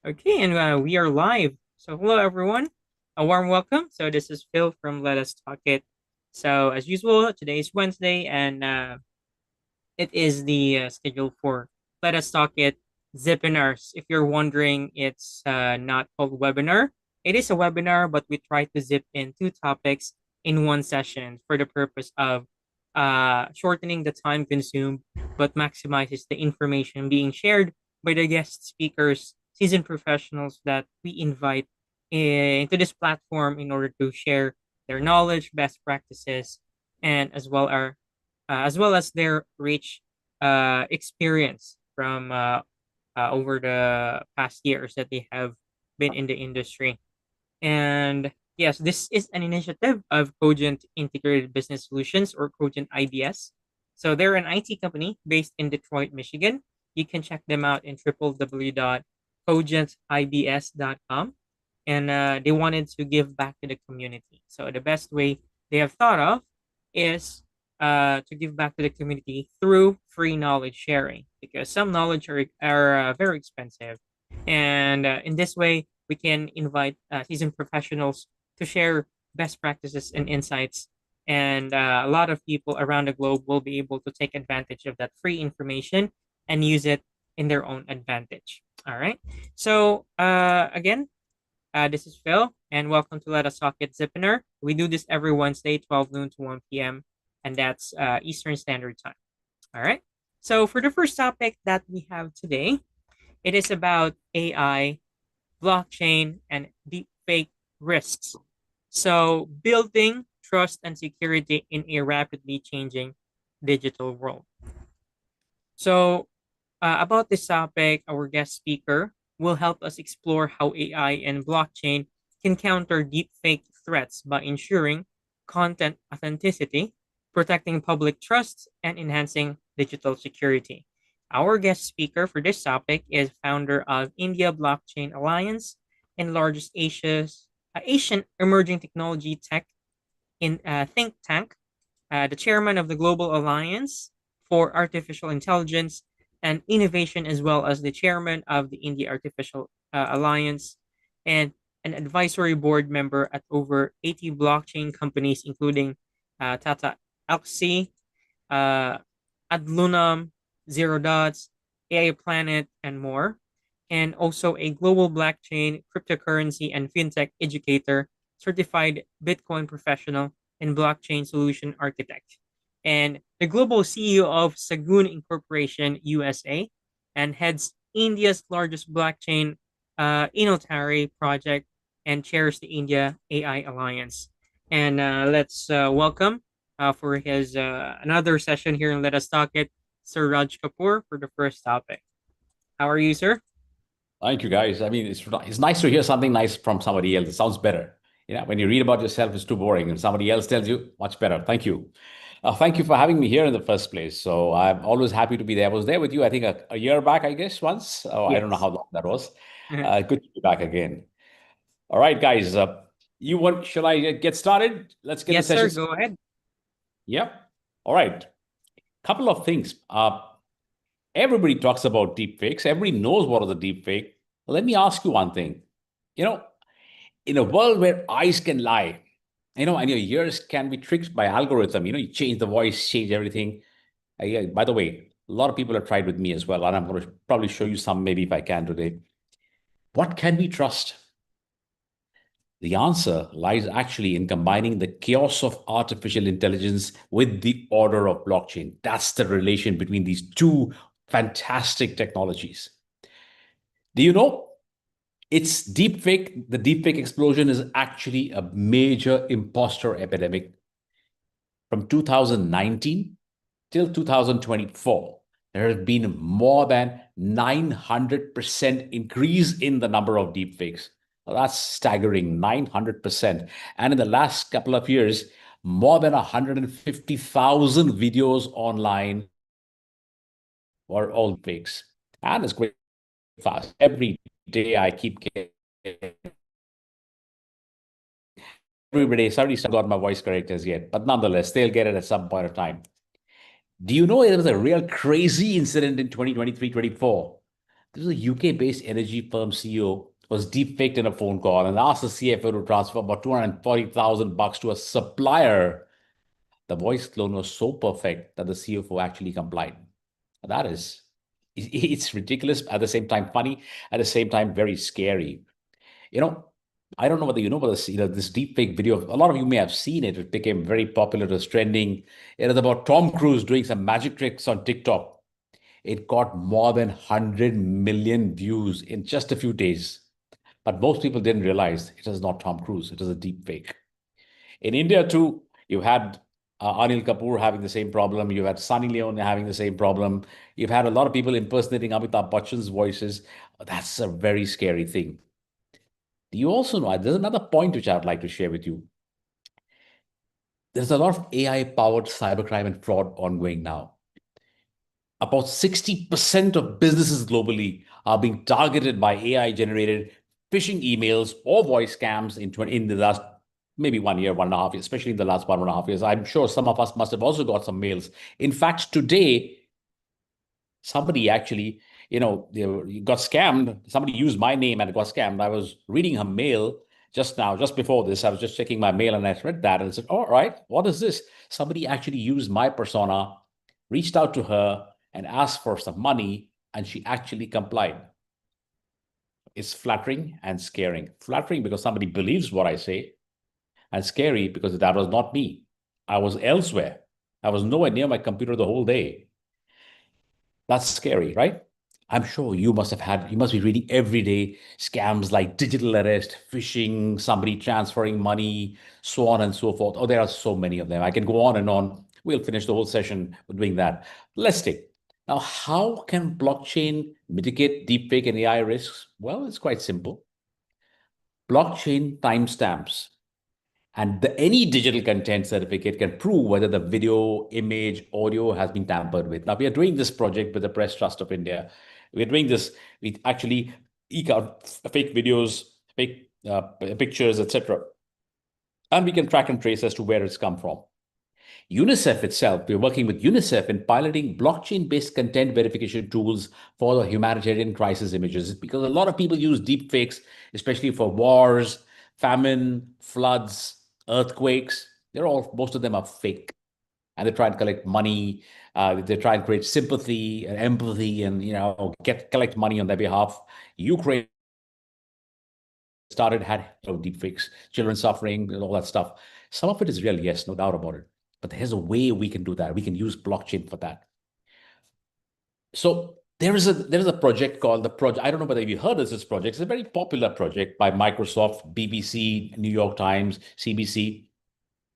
Okay, and we are live. So, hello everyone. A warm welcome. So, this is Phil from Let Us Talk It. So, as usual, today is Wednesday, and it is the schedule for Let Us Talk It Zipinars. If you're wondering, it's not called webinar. It is a webinar, but we try to zip in two topics in one session for the purpose of shortening the time consumed, but maximizes the information being shared by the guest speakers, seasoned professionals that we invite into this platform in order to share their knowledge, best practices, and as well as their rich experience from over the past years that they have been in the industry. And yes, this is an initiative of Cogent Integrated Business Solutions, or Cogent IBS. So they're an IT company based in Detroit, Michigan. You can check them out in www.cogentibs.com. And they wanted to give back to the community. So the best way they have thought of is to give back to the community through free knowledge sharing, because some knowledge are very expensive. And in this way, we can invite seasoned professionals to share best practices and insights. And a lot of people around the globe will be able to take advantage of that free information and use it in their own advantage. All right. So, again, this is Phil, and welcome to Let Us Talk It Zipinar. We do this every Wednesday, 12 noon to 1 p.m., and that's Eastern Standard Time. All right. So, for the first topic that we have today, it is about AI, blockchain, and deepfake risks. So, building trust and security in a rapidly changing digital world. So, about this topic, our guest speaker will help us explore how AI and blockchain can counter deepfake threats by ensuring content authenticity, protecting public trust, and enhancing digital security. Our guest speaker for this topic is founder of India Blockchain Alliance and largest Asian emerging technology tech in think tank, the chairman of the Global Alliance for Artificial Intelligence and Innovation, as well as the chairman of the India Artificial Alliance, and an advisory board member at over 80 blockchain companies, including Tata Elxsi, uh, Adlunum, Zero Dots, AI Planet, and more. And also a global blockchain, cryptocurrency, and fintech educator, certified Bitcoin professional, and blockchain solution architect. And the global CEO of Sagun Incorporation USA, and heads India's largest blockchain Inotari project, and chairs the India AI Alliance. And let's welcome for his another session here and Let Us Talk It, Sir Raj Kapoor, for the first topic. How are you, sir? Thank you, guys. I mean, it's nice to hear something nice from somebody else. It sounds better. When you read about yourself, it's too boring, and somebody else tells you, much better. Thank you. Thank you for having me here in the first place. So I'm always happy to be there. I was there with you, I think, a year back, I guess, once. Oh, I don't know Yes. how long that was. Good to be back again. All right, guys. You want? Shall I get started? Let's get the Yes, sir. session. Go ahead. Yep. All right. Couple of things. Everybody talks about deepfakes. Everybody knows what is a deepfake. Let me ask you one thing. You know, in a world where eyes can lie, and your ears can be tricked by algorithm, you change the voice, change everything. Yeah, by the way, a lot of people have tried with me as well, and I'm going to probably show you some maybe if I can today. What can we trust? The answer lies actually in combining the chaos of artificial intelligence with the order of blockchain. That's the relation between these two fantastic technologies. Do you know it's deepfake? The deepfake explosion is actually a major imposter epidemic from 2019 till 2024. There has been more than 900% increase in the number of deepfakes. Well, that's staggering, 900%. And in the last couple of years, more than 150,000 videos online were all fakes. And it's going fast. Every day I keep getting everybody. Sorry, still got my voice correct as yet, but nonetheless, they'll get it at some point of time. Do you know there was a real crazy incident in 2023-24? This was a UK-based energy firm CEO was deepfaked in a phone call and asked the CFO to transfer about $240,000 to a supplier. The voice clone was so perfect that the CFO actually complied. That is, it's ridiculous, at the same time funny, at the same time very scary. You know, I don't know whether you know about this, this deepfake video. A lot of you may have seen it. It became very popular. It was trending. It is about Tom Cruise doing some magic tricks on TikTok. It got more than 100 million views in just a few days. But most people didn't realize it was not Tom Cruise. It was a deepfake. In India, too, you had Anil Kapoor having the same problem. You had Sunny Leone having the same problem. You've had a lot of people impersonating Amitabh Bachchan's voices. That's a very scary thing. Do you also know, there's another point which I'd like to share with you. There's a lot of AI-powered cybercrime and fraud ongoing now. About 60% of businesses globally are being targeted by AI-generated phishing emails or voice scams in the last maybe 1 year, 1.5 years, especially in the last 1.5 years. I'm sure some of us must have also got some mails. In fact, today, somebody actually, they got scammed. Somebody used my name and got scammed. I was reading her mail just now, just before this. I was just checking my mail and I read that and said, all right, what is this? Somebody actually used my persona, reached out to her and asked for some money, and she actually complied. It's flattering and scaring. Flattering because somebody believes what I say, and scary because that was not me. I was elsewhere. I was nowhere near my computer the whole day. That's scary, right? I'm sure you must be reading every day scams like digital arrest, phishing, somebody transferring money, so on and so forth. Oh, there are so many of them. I can go on and on. We'll finish the whole session with doing that. Let's take. Now, how can blockchain mitigate deepfake and AI risks? Well, it's quite simple. Blockchain timestamps and any digital content certificate can prove whether the video, image, audio has been tampered with. Now, we are doing this project with the Press Trust of India. We're doing this. We actually eke out fake videos, fake pictures, etc. And we can track and trace as to where it's come from. UNICEF itself, we're working with UNICEF in piloting blockchain-based content verification tools for the humanitarian crisis images, because a lot of people use deepfakes, especially for wars, famine, floods, earthquakes. Most of them are fake. And they try and collect money. They try and create sympathy and empathy and, collect money on their behalf. Ukraine had deepfakes, children suffering, and all that stuff. Some of it is real, yes, no doubt about it. But there's a way we can do that. We can use blockchain for that. So there is a project called the project. I don't know whether you heard of this project. It's a very popular project by Microsoft, BBC, New York Times, CBC.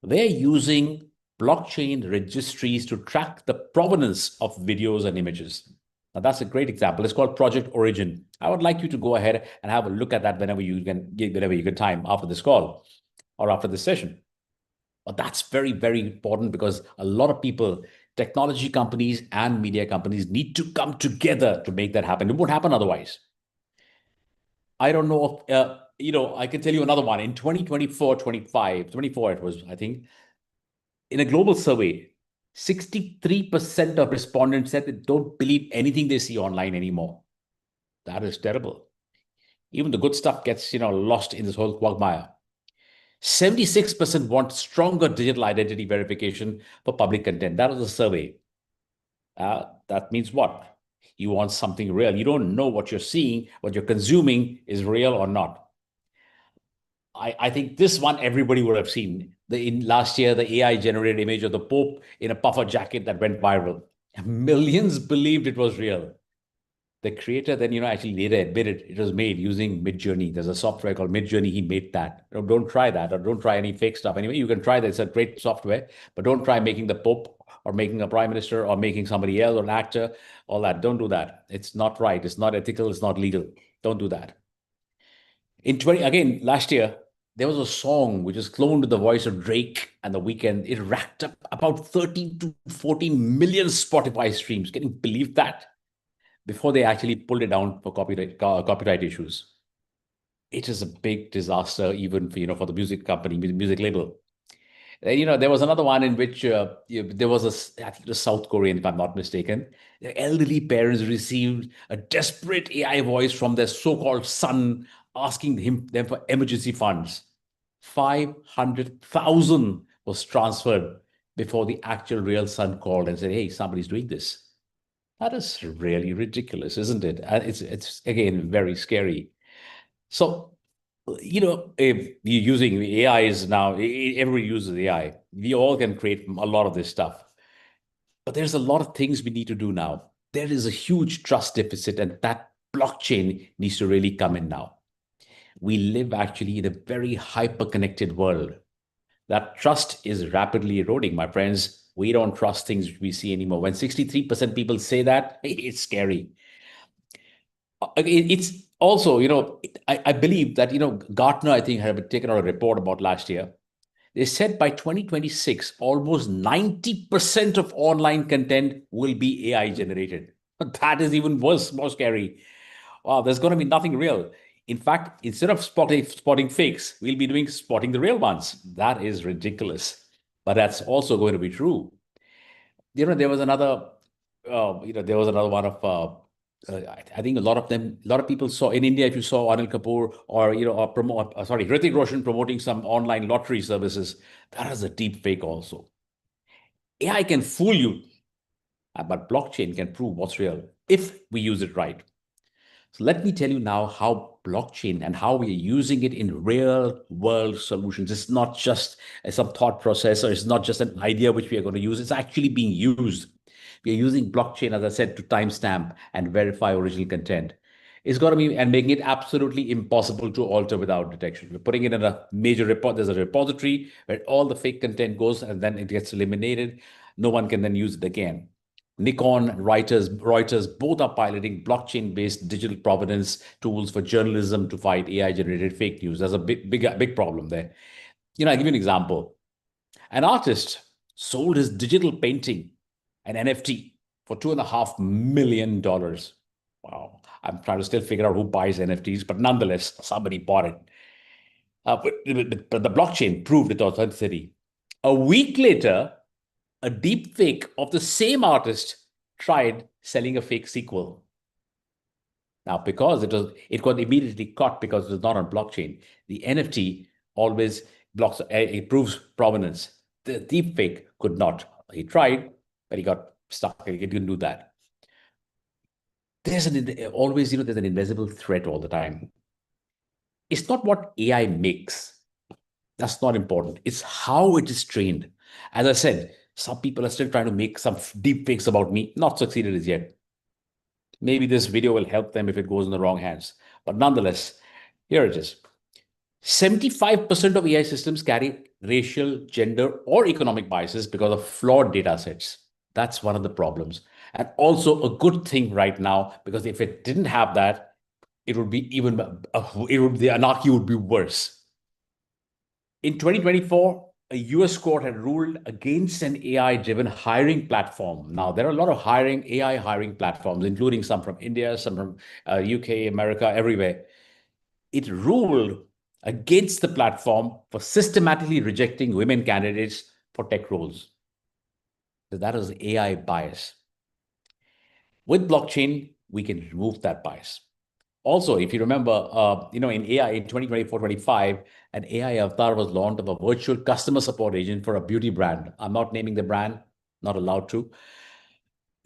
They're using blockchain registries to track the provenance of videos and images. Now, that's a great example. It's called Project Origin. I would like you to go ahead and have a look at that whenever you get time after this call or after this session. But that's very, very important because a lot of people, technology companies and media companies need to come together to make that happen. It won't happen otherwise. I don't know if, I can tell you another one. In 2024, 24, it was, I think, in a global survey, 63% of respondents said they don't believe anything they see online anymore. That is terrible. Even the good stuff gets, lost in this whole quagmire. 76% want stronger digital identity verification for public content. That was a survey. That means what? You want something real. You don't know what you're seeing, what you're consuming is real or not. I think this one everybody would have seen. In last year, the AI-generated image of the Pope in a puffer jacket that went viral. Millions believed it was real. The creator then, actually later admitted it was made using Midjourney. There's a software called Midjourney. He made that. Don't try that, or don't try any fake stuff. Anyway, you can try that. It's a great software, but don't try making the Pope or making a prime minister or making somebody else or an actor. All that. Don't do that. It's not right. It's not ethical. It's not legal. Don't do that. Last year, there was a song which was cloned to the voice of Drake and The Weeknd. It racked up about 13 to 14 million Spotify streams. Can you believe that? Before they actually pulled it down for copyright issues. It is a big disaster, even for the music company, music label. There was another one in which there was I think it was South Korean, if I'm not mistaken. The elderly parents received a desperate AI voice from their so-called son asking them for emergency funds. 500,000 was transferred before the actual real son called and said, "Hey, somebody's doing this." That is really ridiculous, isn't it? And it's again very scary. So, if you're using AI is now, everybody uses AI. We all can create a lot of this stuff. But there's a lot of things we need to do now. There is a huge trust deficit, and that blockchain needs to really come in now. We live actually in a very hyper connected world. That trust is rapidly eroding, my friends. We don't trust things we see anymore. When 63% people say that, it's scary. It's also, I believe that, Gartner, I think, had taken out a report about last year. They said by 2026, almost 90% of online content will be AI generated. That is even worse, more scary. Wow, there's going to be nothing real. In fact, instead of spotting fakes, we'll be doing spotting the real ones. That is ridiculous. But that's also going to be true. There was another, there was another one of, I think a lot of people saw in India, if you saw Anil Kapoor or, sorry, Hrithik Roshan promoting some online lottery services, that is a deep fake also. AI can fool you, but blockchain can prove what's real if we use it right. So let me tell you now how blockchain and how we are using it in real world solutions. It's not just some thought process, or it's not just an idea which we are going to use. It's actually being used. We are using blockchain, as I said, to timestamp and verify original content. It's got to be, and making it absolutely impossible to alter without detection. We're putting it in a major report. There's a repository where all the fake content goes and then it gets eliminated. No one can then use it again. Nikon and Reuters both are piloting blockchain-based digital provenance tools for journalism to fight AI-generated fake news. There's a big problem there. I'll give you an example. An artist sold his digital painting, an NFT, for $2.5 million. Wow. I'm trying to still figure out who buys NFTs, but nonetheless, somebody bought it. But the blockchain proved its authenticity. A week later, a deep fake of the same artist tried selling a fake sequel. Now, because it got immediately caught because it was not on blockchain. The NFT always blocks, it proves provenance. The deep fake could not. He tried, but he got stuck. He couldn't do that. There's there's an invisible threat all the time. It's not what AI makes. That's not important. It's how it is trained. As I said, some people are still trying to make some deep fakes about me, not succeeded as yet. Maybe this video will help them if it goes in the wrong hands. But nonetheless, here it is. 75% of AI systems carry racial, gender, or economic biases because of flawed data sets. That's one of the problems. And also a good thing right now, because if it didn't have that, it would be the anarchy would be worse. In 2024, a US court had ruled against an AI-driven hiring platform. Now, there are a lot of AI hiring platforms, including some from India, some from UK, America, everywhere. It ruled against the platform for systematically rejecting women candidates for tech roles. So that is AI bias. With blockchain, we can remove that bias. Also, if you remember, in AI in 2024-25, an AI avatar was launched of a virtual customer support agent for a beauty brand. I'm not naming the brand, not allowed to.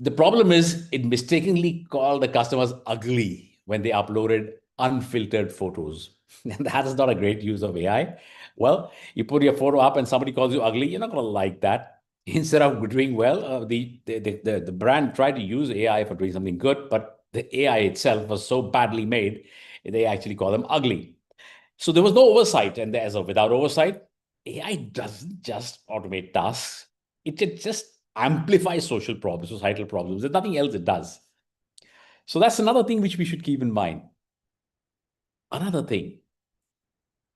The problem is it mistakenly called the customers ugly when they uploaded unfiltered photos. And that is not a great use of AI. Well, you put your photo up and somebody calls you ugly, you're not going to like that. Instead of doing well, the brand tried to use AI for doing something good, but the AI itself was so badly made, they actually call them ugly. So there was no oversight. And without oversight, AI doesn't just automate tasks. It just amplifies social problems, societal problems. There's nothing else it does. So that's another thing which we should keep in mind. Another thing,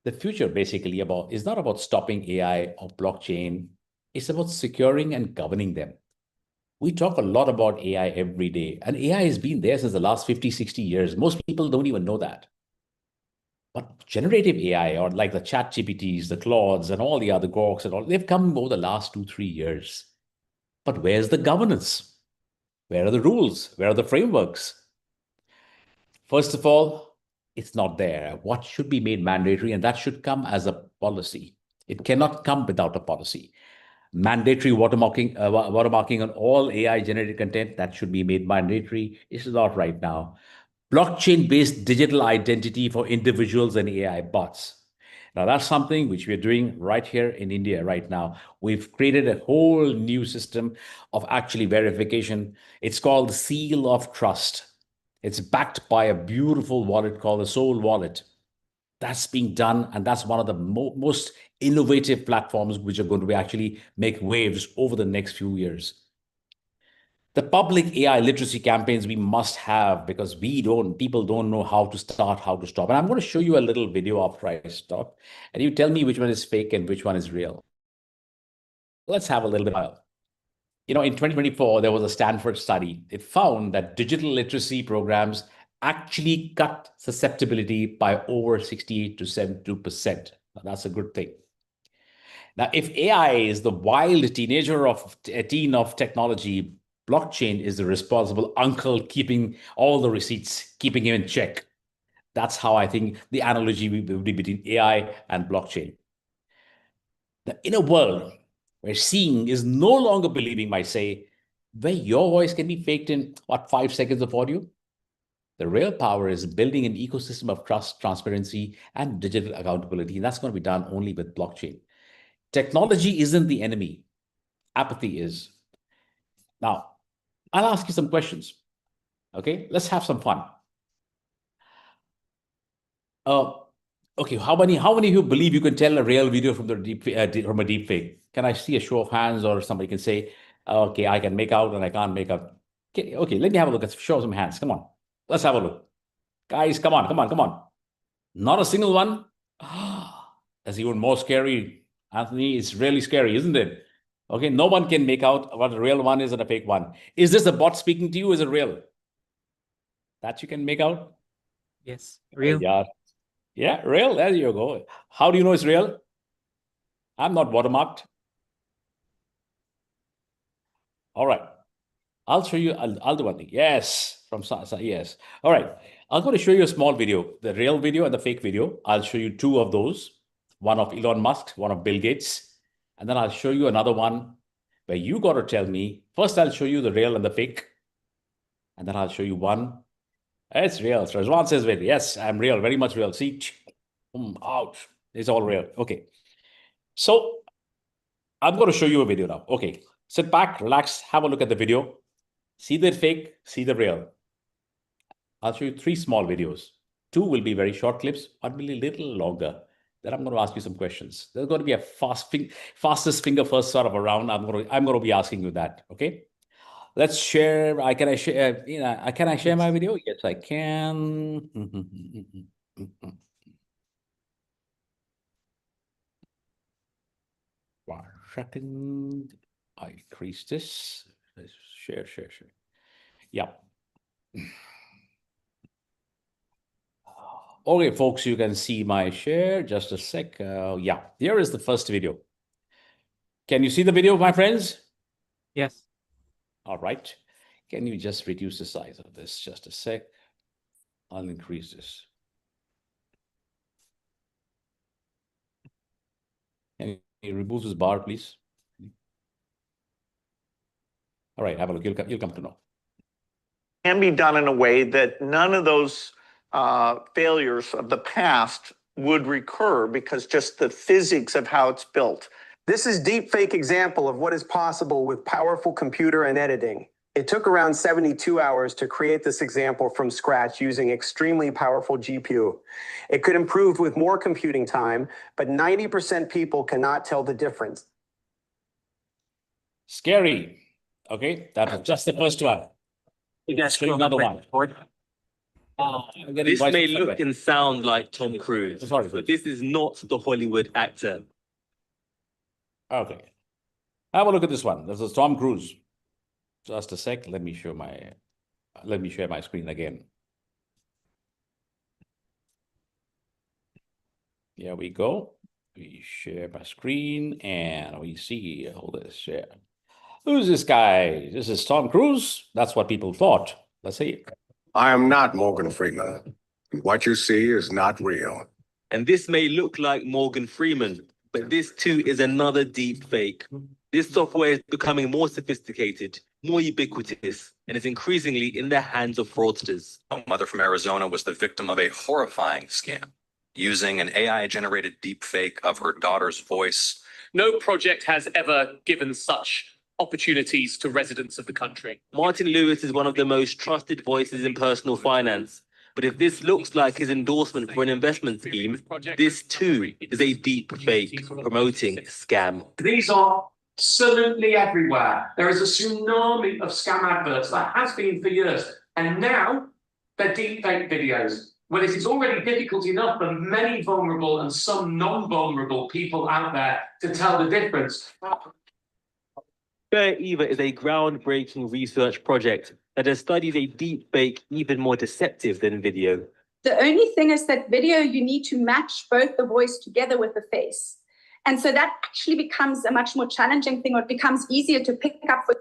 the future basically is not about stopping AI or blockchain. It's about securing and governing them. We talk a lot about AI every day, and AI has been there since the last 50, 60 years. Most people don't even know that. But generative AI, or like the chat GPTs, the Claudes, and all the other Gorks and all, they've come over the last 2, 3 years. But where's the governance? Where are the rules? Where are the frameworks? First of all, it's not there. What should be made mandatory, and that should come as a policy. It cannot come without a policy. Mandatory watermarking on all AI generated content, that should be made mandatory. It's not right now. Blockchain-based digital identity for individuals and AI bots. Now, that's something which we're doing right here in India right now. We've created a whole new system of actually verification. It's called the Seal of Trust. It's backed by a beautiful wallet called the Soul Wallet. That's being done, and that's one of the most innovative platforms which are going to be actually make waves over the next few years. The public AI literacy campaigns we must have, because people don't know how to start, how to stop. And I'm going to show you a little video after I stop, and you tell me which one is fake and which one is real. Let's have a little bit of, in 2024, there was a Stanford study. It found that digital literacy programs actually cut susceptibility by over 68 to 72%. Now, that's a good thing. Now, if AI is the wild teenager of a teen of technology, blockchain is the responsible uncle keeping all the receipts, keeping him in check. That's how I think the analogy will be between AI and blockchain. Now, in a world where seeing is no longer believing, might say, where your voice can be faked in, 5 seconds of audio? The real power is building an ecosystem of trust, transparency, and digital accountability. And that's going to be done only with blockchain. Technology isn't the enemy. Apathy is. Now, I'll ask you some questions. Okay, let's have some fun. Okay, how many of you believe you can tell a real video from from a deep fake? Can I see a show of hands, or somebody can say, okay, I can make out and I can't make out? Okay, let me have a look. Show some hands. Come on, let's have a look. Guys, come on, come on, come on. Not a single one. That's even more scary, Anthony. It's really scary, isn't it? Okay, no one can make out what a real one is and a fake one. Is this a bot speaking to you? Is it real? That you can make out? Yes, real. Yeah, real. There you go. How do you know it's real? I'm not watermarked. All right. I'll show you. I'll do one thing. Yes, from yes. All right. I'm going to show you a small video, the real video and the fake video. I'll show you two of those. One of Elon Musk, one of Bill Gates. And then I'll show you another one where you got to tell me. First, I'll show you the real and the fake. And then I'll show you one. It's real. So Rizwan says, wait, yes, I'm real, very much real. See, out. It's all real. Okay. So I'm going to show you a video now. Okay. Sit back, relax, have a look at the video. See the fake, see the real. I'll show you 3 small videos. 2 will be very short clips, one will be a little longer. Then I'm going to ask you some questions. There's going to be a fastest finger first sort of a round. I'm going to be asking you that. Okay. Let's share. Can I share? Can I share my video? Yes, I can. 1 second. I increase this. Let's share. Yeah. Okay, folks, you can see my share. Just a sec. Yeah, here is the first video. Can you see the video, my friends? Yes. All right. Can you just reduce the size of this? Just a sec. I'll increase this. Can you remove this bar, please? All right, have a look. You'll come to know. Can be done in a way that none of those failures of the past would recur, because just the physics of how it's built. This is deepfake example of what is possible with powerful computer and editing. It took around 72 hours to create this example from scratch using extremely powerful GPU. It could improve with more computing time, but 90% people cannot tell the difference. Scary. Okay, that was just the first one. You guys Show you another one. This may look and sound like Tom Cruise, Sorry, but this is not the Hollywood actor. Okay. Have a look at this one. This is Tom Cruise. Just a sec. Let me share my screen again. Here we go. We share my screen and we see all this. Share. Who's this guy? This is Tom Cruise. That's what people thought. Let's see. I am not Morgan Freeman. What you see is not real. And this may look like Morgan Freeman, but this too is another deep fake. This software is becoming more sophisticated, more ubiquitous, and is increasingly in the hands of fraudsters. A mother from Arizona was the victim of a horrifying scam using an AI-generated deepfake of her daughter's voice. No project has ever given such opportunities to residents of the country. Martin Lewis is one of the most trusted voices in personal finance. But if this looks like his endorsement for an investment scheme, this too is a deep fake promoting a scam. These are absolutely everywhere. There is a tsunami of scam adverts that has been for years. And now they're deepfake videos. When it is already difficult enough for many vulnerable and some non-vulnerable people out there to tell the difference. Fair Eva is a groundbreaking research project that has studied a deep fake even more deceptive than video. The only thing is that video, you need to match both the voice together with the face. And so that actually becomes a much more challenging thing, or it becomes easier to pick up with.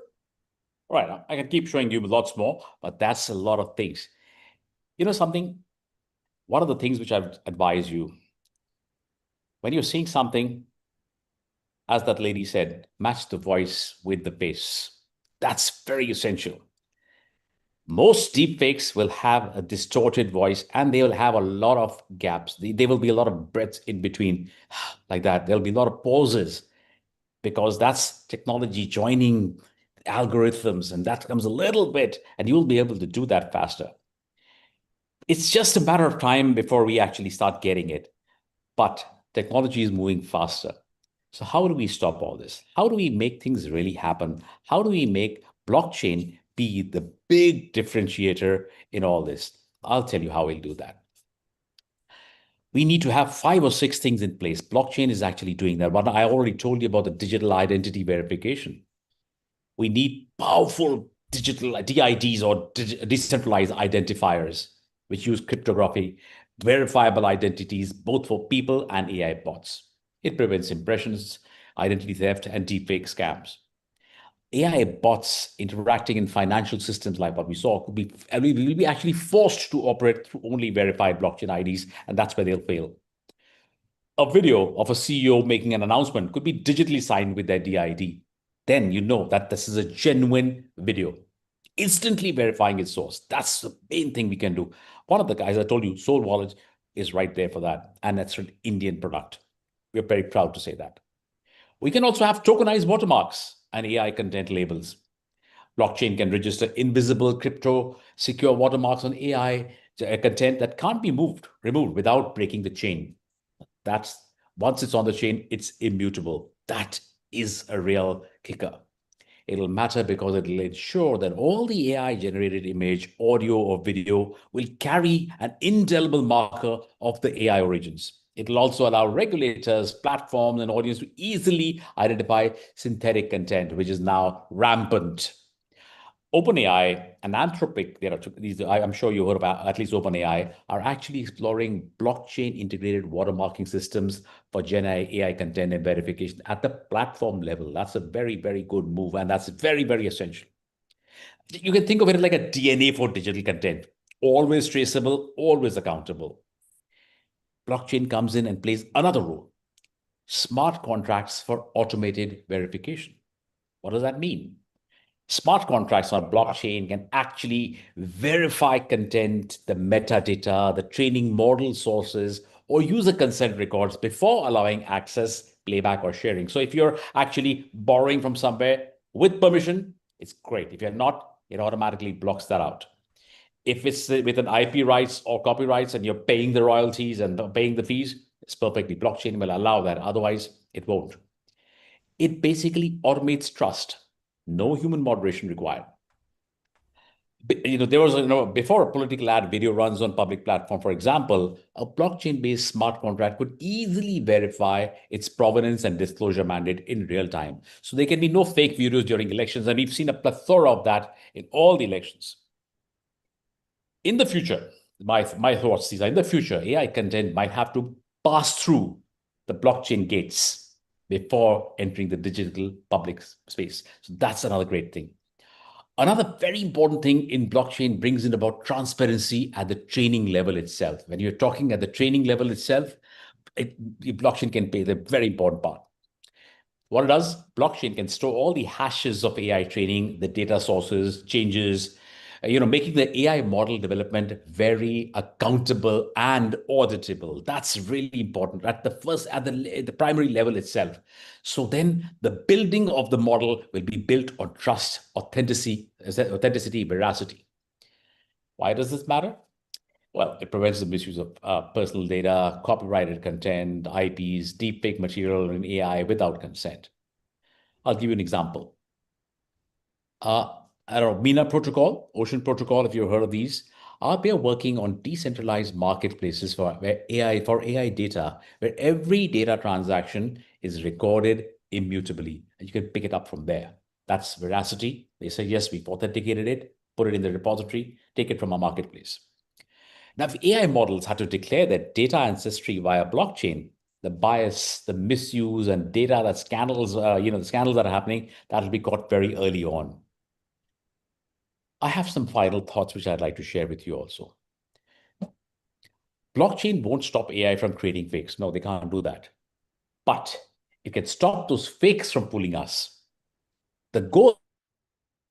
All right, I can keep showing you lots more, but that's a lot of things. You know something? One of the things which I've advised you, when you're seeing something, as that lady said, match the voice with the face. That's very essential. Most deepfakes will have a distorted voice and they will have a lot of gaps. There will be a lot of breaths in between, like that. There'll be a lot of pauses because that's technology joining algorithms, and that comes a little bit, and you'll be able to do that faster. It's just a matter of time before we actually start getting it, but technology is moving faster. So how do we stop all this? How do we make things really happen? How do we make blockchain be the big differentiator in all this? I'll tell you how we'll do that. We need to have 5 or 6 things in place. Blockchain is actually doing that. But I already told you about the digital identity verification. We need powerful digital DIDs, or decentralized identifiers, which use cryptography, verifiable identities, both for people and AI bots. It prevents impressions, identity theft, and deepfake scams. AI bots interacting in financial systems like what we saw will be actually forced to operate through only verified blockchain IDs, and that's where they'll fail. A video of a CEO making an announcement could be digitally signed with their DID. Then you know that this is a genuine video, instantly verifying its source. That's the main thing we can do. One of the guys I told you, Soul Wallet, is right there for that, and that's an Indian product. We're very proud to say that. We can also have tokenized watermarks and AI content labels. Blockchain can register invisible crypto secure watermarks on AI content that can't be removed without breaking the chain. That's once it's on the chain, it's immutable. That is a real kicker. It'll matter because it'll ensure that all the AI generated image, audio, or video will carry an indelible marker of the AI origins. It'll also allow regulators, platforms, and audience to easily identify synthetic content, which is now rampant. OpenAI and Anthropic, I'm sure you heard about at least OpenAI, are actually exploring blockchain integrated watermarking systems for Gen AI content and verification at the platform level. That's a very, very good move, and that's very, very essential. You can think of it like a DNA for digital content, always traceable, always accountable. Blockchain comes in and plays another role: smart contracts for automated verification. What does that mean? Smart contracts on blockchain can actually verify content, the metadata, the training model sources, or user consent records before allowing access, playback, or sharing. So if you're actually borrowing from somewhere with permission, it's great. If you're not, it automatically blocks that out. If it's with an IP rights or copyrights and you're paying the royalties and paying the fees, it's perfectly. Blockchain will allow that. Otherwise, it won't. It basically automates trust. No human moderation required. There was, before a political ad video runs on public platform, for example, a blockchain-based smart contract could easily verify its provenance and disclosure mandate in real time. So there can be no fake videos during elections, and we've seen a plethora of that in all the elections. In the future, my thoughts, Cesar, in the future, AI content might have to pass through the blockchain gates before entering the digital public space. So that's another great thing. Another very important thing in blockchain brings in about transparency at the training level itself. When you're talking at the training level itself, blockchain can play the very important part. What it does, blockchain can store all the hashes of AI training, the data sources, changes, making the AI model development very accountable and auditable. That's really important at the primary level itself. So then the building of the model will be built on trust, authenticity, veracity. Why does this matter? Well, it prevents the misuse of personal data, copyrighted content, IPs, deepfake material, and AI without consent. I'll give you an example. I don't know, Mina Protocol, Ocean Protocol, if you've heard of these, we are working on decentralized marketplaces for AI data, where every data transaction is recorded immutably, and you can pick it up from there. That's veracity. They say, yes, we've authenticated it, put it in the repository, take it from our marketplace. Now, if AI models had to declare their data ancestry via blockchain, the bias, the misuse, and data that scandals, the scandals that are happening, that will be caught very early on. I have some final thoughts which I'd like to share with you also. Blockchain won't stop AI from creating fakes. No, they can't do that. But it can stop those fakes from fooling us. The goal,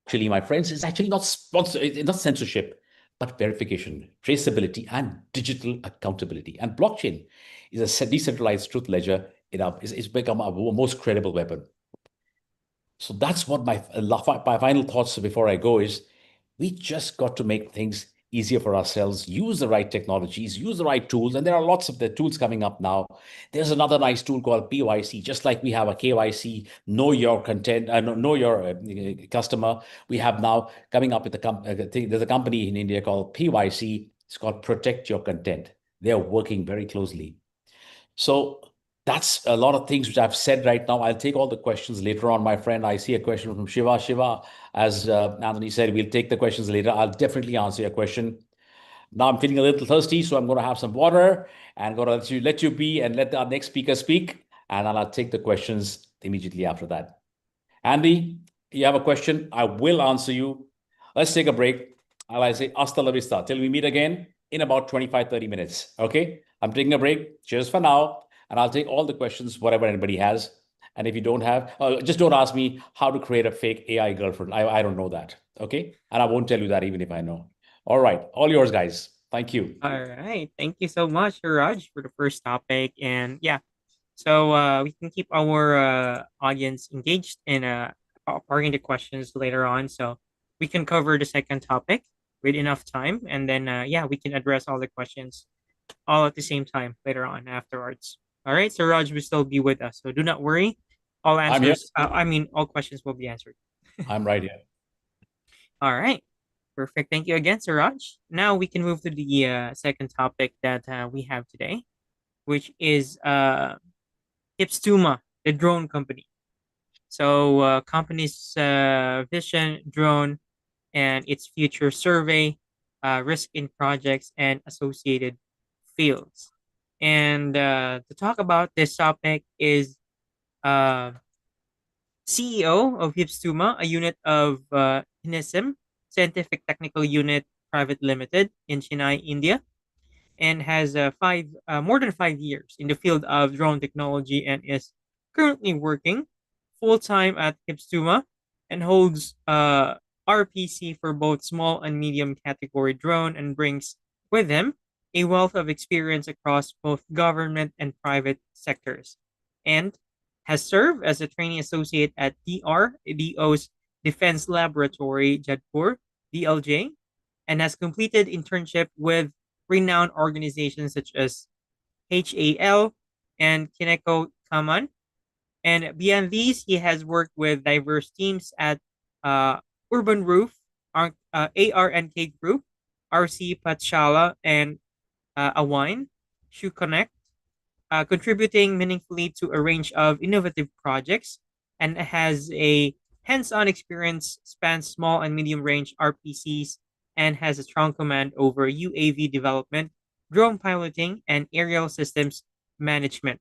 actually, my friends, is actually not censorship, but verification, traceability, and digital accountability. And blockchain is a decentralized truth ledger. It's become our most credible weapon. So that's what my final thoughts before I go is, we just got to make things easier for ourselves, use the right technologies, use the right tools. And there are lots of the tools coming up now. There's another nice tool called PYC, just like we have a KYC, know your content, know your customer. We have now coming up with there's a company in India called PYC. It's called Protect Your Content. They're working very closely. So that's a lot of things which I've said right now. I'll take all the questions later on, my friend. I see a question from Shiva. Shiva, as Anthony said, we'll take the questions later. I'll definitely answer your question. Now I'm feeling a little thirsty, so I'm going to have some water and going to let you be and let our next speaker speak. And I'll take the questions immediately after that. Andy, you have a question? I will answer you. Let's take a break. I'll say hasta la vista till we meet again in about 25-30 minutes. Okay? I'm taking a break. Cheers for now. And I'll take all the questions, whatever anybody has. And if you don't have, just don't ask me how to create a fake AI girlfriend. I don't know that. Okay? And I won't tell you that even if I know. All right. All yours, guys. Thank you. All right. Thank you so much, Raj, for the first topic. And yeah, so we can keep our audience engaged in parking the questions later on. So we can cover the second topic with enough time. And then, yeah, we can address all the questions all at the same time later on afterwards. All right, so Raj will still be with us, so do not worry. All answers, all questions will be answered. I'm right here. All right, perfect. Thank you again, Sir Raj. Now we can move to the second topic that we have today, which is HYPSTUMA, the drone company. So company's vision, drone, and its future survey, risk in projects, and associated fields. And to talk about this topic is CEO of HYPSTUMA, a unit of HINISM, Scientific Technical Unit Private Limited in Chennai, India, and has more than 5 years in the field of drone technology and is currently working full-time at HYPSTUMA and holds RPC for both small and medium category drone and brings with him a wealth of experience across both government and private sectors, and has served as a training associate at DRDO's Defense Laboratory, Jadpur, DLJ, and has completed internship with renowned organizations such as HAL and Kineko Kaman. And beyond these, he has worked with diverse teams at Urban Roof, ARNK Group, RC Patshala, and Awine, Shoe Connect, contributing meaningfully to a range of innovative projects, and has a hands-on experience, spans small and medium range RPCs, and has a strong command over UAV development, drone piloting, and aerial systems management.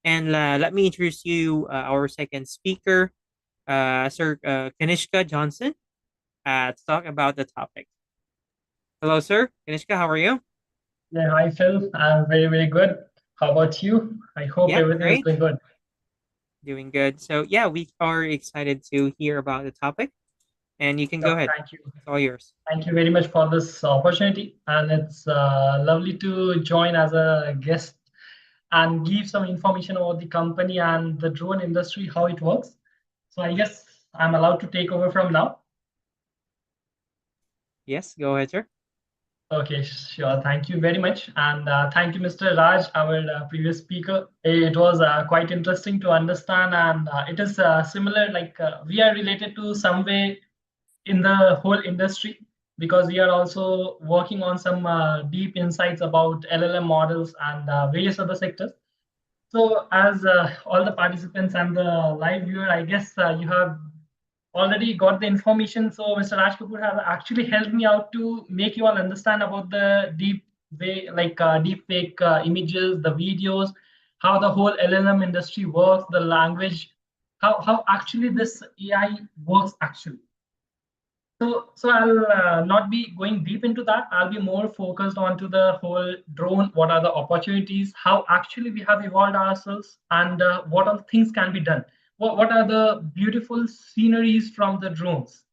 And let me introduce you our second speaker, Sir Kanishka Johnson, to talk about the topic. Hello, sir. Kanishka, how are you? Yeah, hi Phil. I'm very, very good. How about you? I hope Yeah, everything is great. going good. Doing good. So, yeah, we are excited to hear about the topic, and you can go ahead. Thank you. It's all yours. Thank you very much for this opportunity. And it's lovely to join as a guest and give some information about the company and the drone industry, how it works. So I guess I'm allowed to take over from now. Yes, go ahead, sir. Okay, sure. Thank you very much. And thank you, Mr. Raj, our previous speaker. It was quite interesting to understand. And it is similar, like we are related to some way in the whole industry because we are also working on some deep insights about LLM models and various other sectors. So as all the participants and the live viewer, I guess you have already got the information. So Mr. Raj Kapoor has actually helped me out to make you all understand about the deep way, like deep fake images, the videos, how the whole LLM industry works, the language, how actually this AI works actually. So I'll not be going deep into that. I'll be more focused onto the whole drone. What are the opportunities? How actually we have evolved ourselves, and what all things can be done. What are the beautiful sceneries from the drones?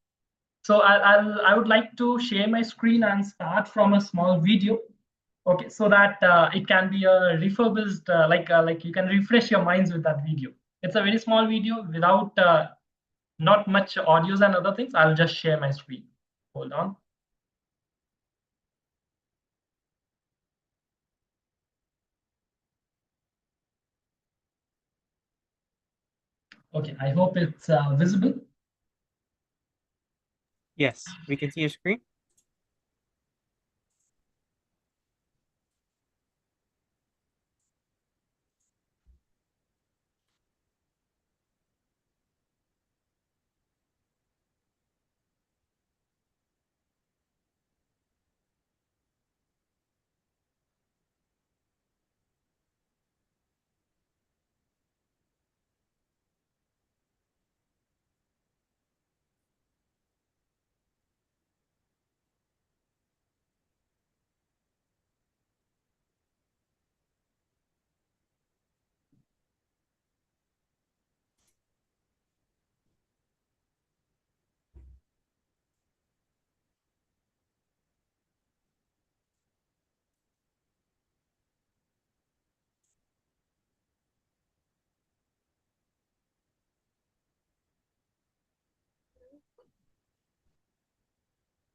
So I would like to share my screen and start from a small video. Okay, so that it can be a refurbished, like you can refresh your minds with that video. It's a very small video without not much audios and other things. I'll just share my screen. Hold on. Okay, I hope it's visible. Yes, we can see your screen.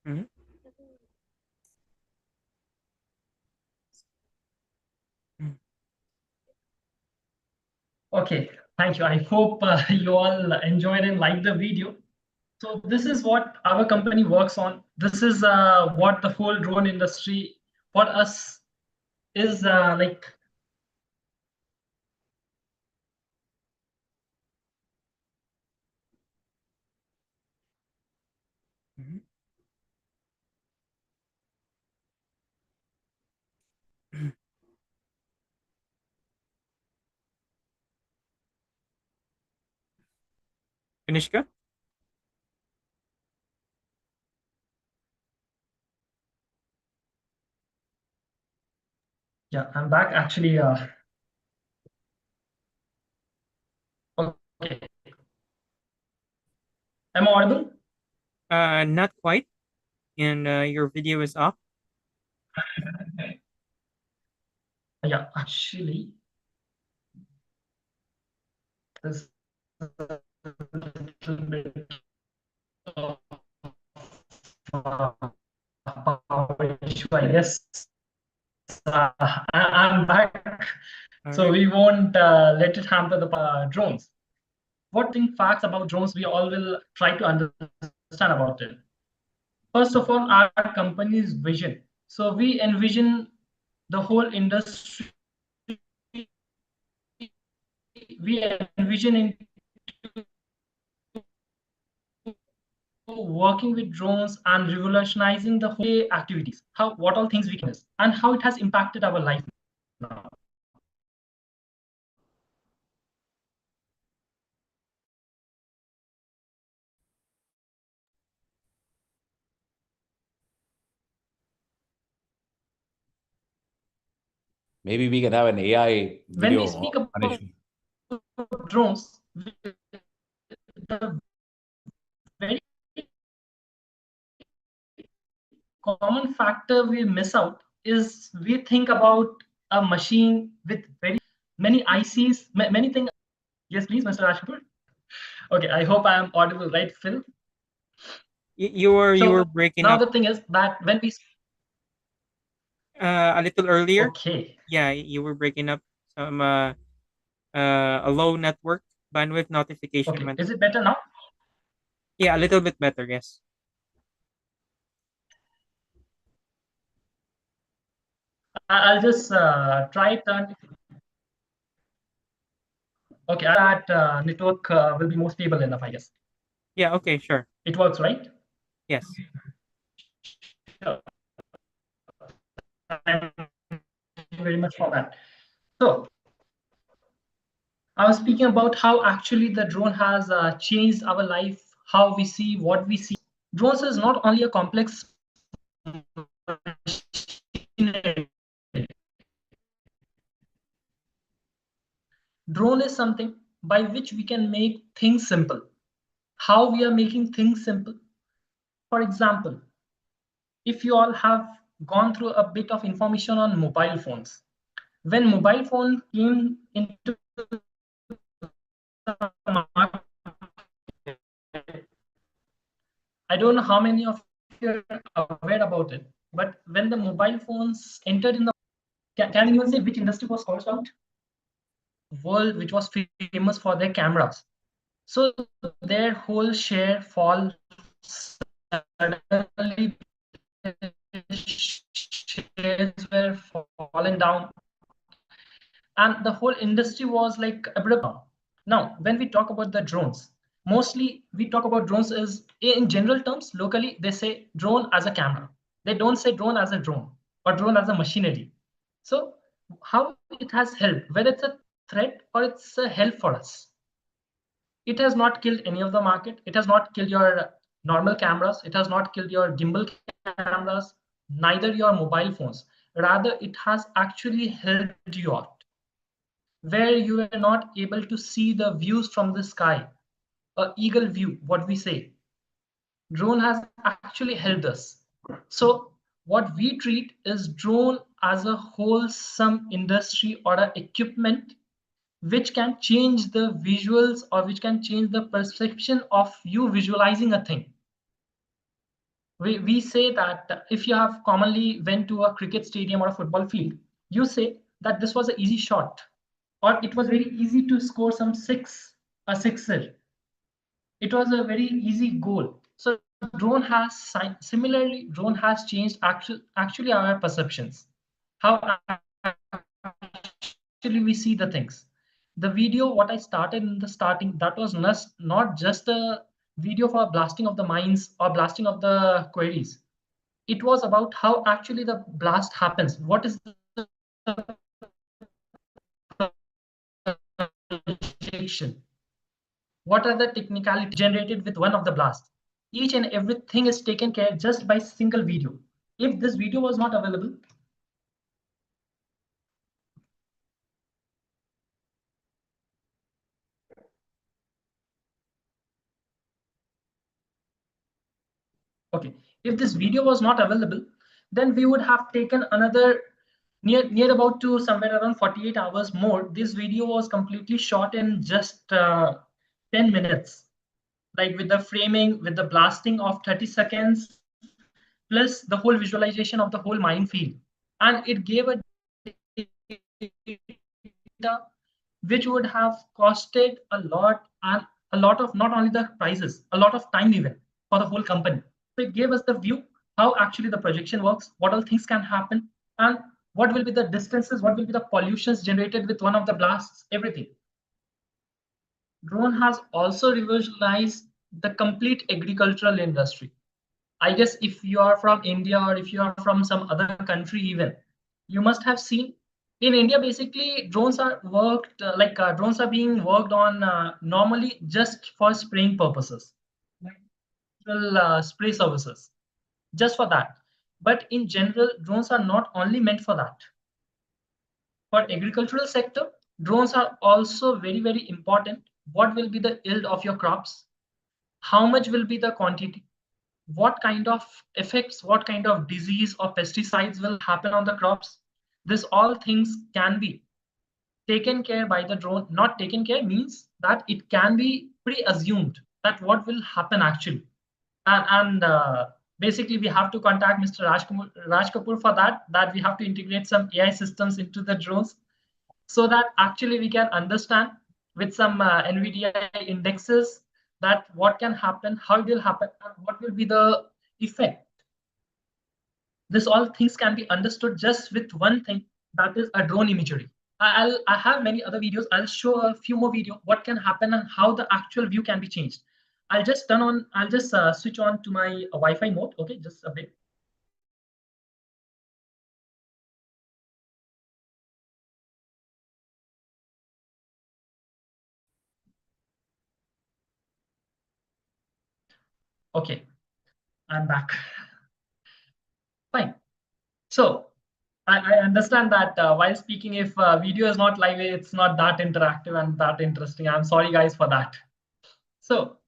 Mhm. Okay, thank you. I hope you all enjoyed and liked the video. So this is what our company works on. This is what the whole drone industry for us is like. Mhm. Kanishka? Yeah, I'm back actually. Okay, am I audible? Not quite. And your video is off. Yeah, actually, this is a little bit of power issue, I guess. I'm back, All so right. we won't let it hamper the drones. What thing facts about drones we all will try to understand about it. First of all, our company's vision. So we envision the whole industry. We envision into working with drones and revolutionizing the whole activities. How what all things we can and how it has impacted our life now. Maybe we can have an AI When video we speak on about issue. drones, the very common factor we miss out is we think about a machine with very many ICs, many things. Yes, please, Mr. Raj Kapoor. Okay, I hope I am audible, right, Phil? You were breaking now up the thing is that when we a little earlier. okay, Yeah, you were breaking up. Some a low network bandwidth notification okay, went. is it better now? Yeah, a little bit better. Yes. I'll just try turn. Okay, that network will be more stable enough, I guess. Yeah. Okay. Sure. It works, right? Yes. Sure. Thank you very much for that. So, I was speaking about how actually the drone has changed our life, how we see what we see. Drones is not only a complex machinery. Drone is something by which we can make things simple. How we are making things simple? For example, if you all have gone through a bit of information on mobile phones, when mobile phone came into the market, I don't know how many of you are aware about it, but when the mobile phones entered in the, can you say which industry was caused out? World, which was famous for their cameras. So their whole share fall suddenly, shares were falling down, and the whole industry was like abrupt. Now, when we talk about the drones, mostly we talk about drones is in general terms. Locally, they say drone as a camera. They don't say drone as a drone or drone as a machinery. So how it has helped, whether it's a threat or it's a help for us. It has not killed any of the market. It has not killed your normal cameras. It has not killed your gimbal cameras, neither your mobile phones. Rather, it has actually helped you out where you are not able to see the views from the sky, a eagle view, what we say. Drone has actually helped us. So what we treat is drone as a wholesome industry or an equipment which can change the visuals or which can change the perception of you visualizing a thing. We say that if you have commonly went to a cricket stadium or a football field, you say that this was an easy shot or it was very easy to score a sixer. It was a very easy goal. So drone has similarly drone has changed actually our perceptions, how actually we see the things. The video what I started in the starting, that was not just a video for blasting of the mines or blasting of the queries. It was about how actually the blast happens. What is the projection? What are the technicalities generated with one of the blasts? Each and everything is taken care just by single video. If this video was not available, okay, if this video was not available, then we would have taken another near about to somewhere around 48 hours more. This video was completely shot in just 10 minutes, like with the framing, with the blasting of 30 seconds, plus the whole visualization of the whole minefield. And it gave a data which would have costed a lot, and a lot of not only the prices, a lot of time even for the whole company. So it gave us the view how actually the projection works, what all things can happen, and what will be the distances, what will be the pollutions generated with one of the blasts, everything. Drone has also revolutionized the complete agricultural industry. I guess if you are from India or if you are from some other country even, you must have seen in India, basically drones are worked drones are being worked on normally just for spraying purposes, spray services, just for that. But in general, drones are not only meant for that. For agricultural sector, drones are also very, very important. What will be the yield of your crops? How much will be the quantity? What kind of effects, what kind of disease or pesticides will happen on the crops? This all things can be taken care by the drone. Not taken care means that it can be pre-assumed that what will happen actually. And basically we have to contact Mr. Raj Kapoor for that we have to integrate some AI systems into the drones so that actually we can understand with some NVIDIA indexes that what can happen, how it will happen, and what will be the effect. This all things can be understood just with one thing, that is a drone imagery. I have many other videos. I'll show a few more videos what can happen and how the actual view can be changed. I'll just switch on to my Wi-Fi mode. Okay, just a bit. Okay, I'm back. Fine. So I understand that while speaking, if video is not live, it's not that interactive and that interesting. I'm sorry, guys, for that. So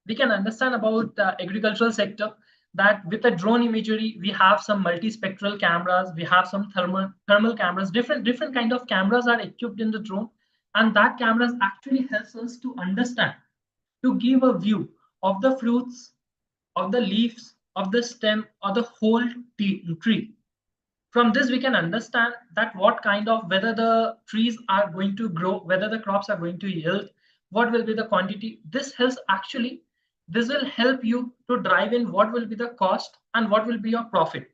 we can understand about the agricultural sector that with the drone imagery, we have some multispectral cameras, we have some thermal cameras, different kind of cameras are equipped in the drone, and that cameras actually helps us to understand, to give a view of the fruits, of the leaves, of the stem, or the whole tree. From this, we can understand that what kind of, whether the trees are going to grow, whether the crops are going to yield, what will be the quantity. This will help you to drive in what will be the cost and what will be your profit.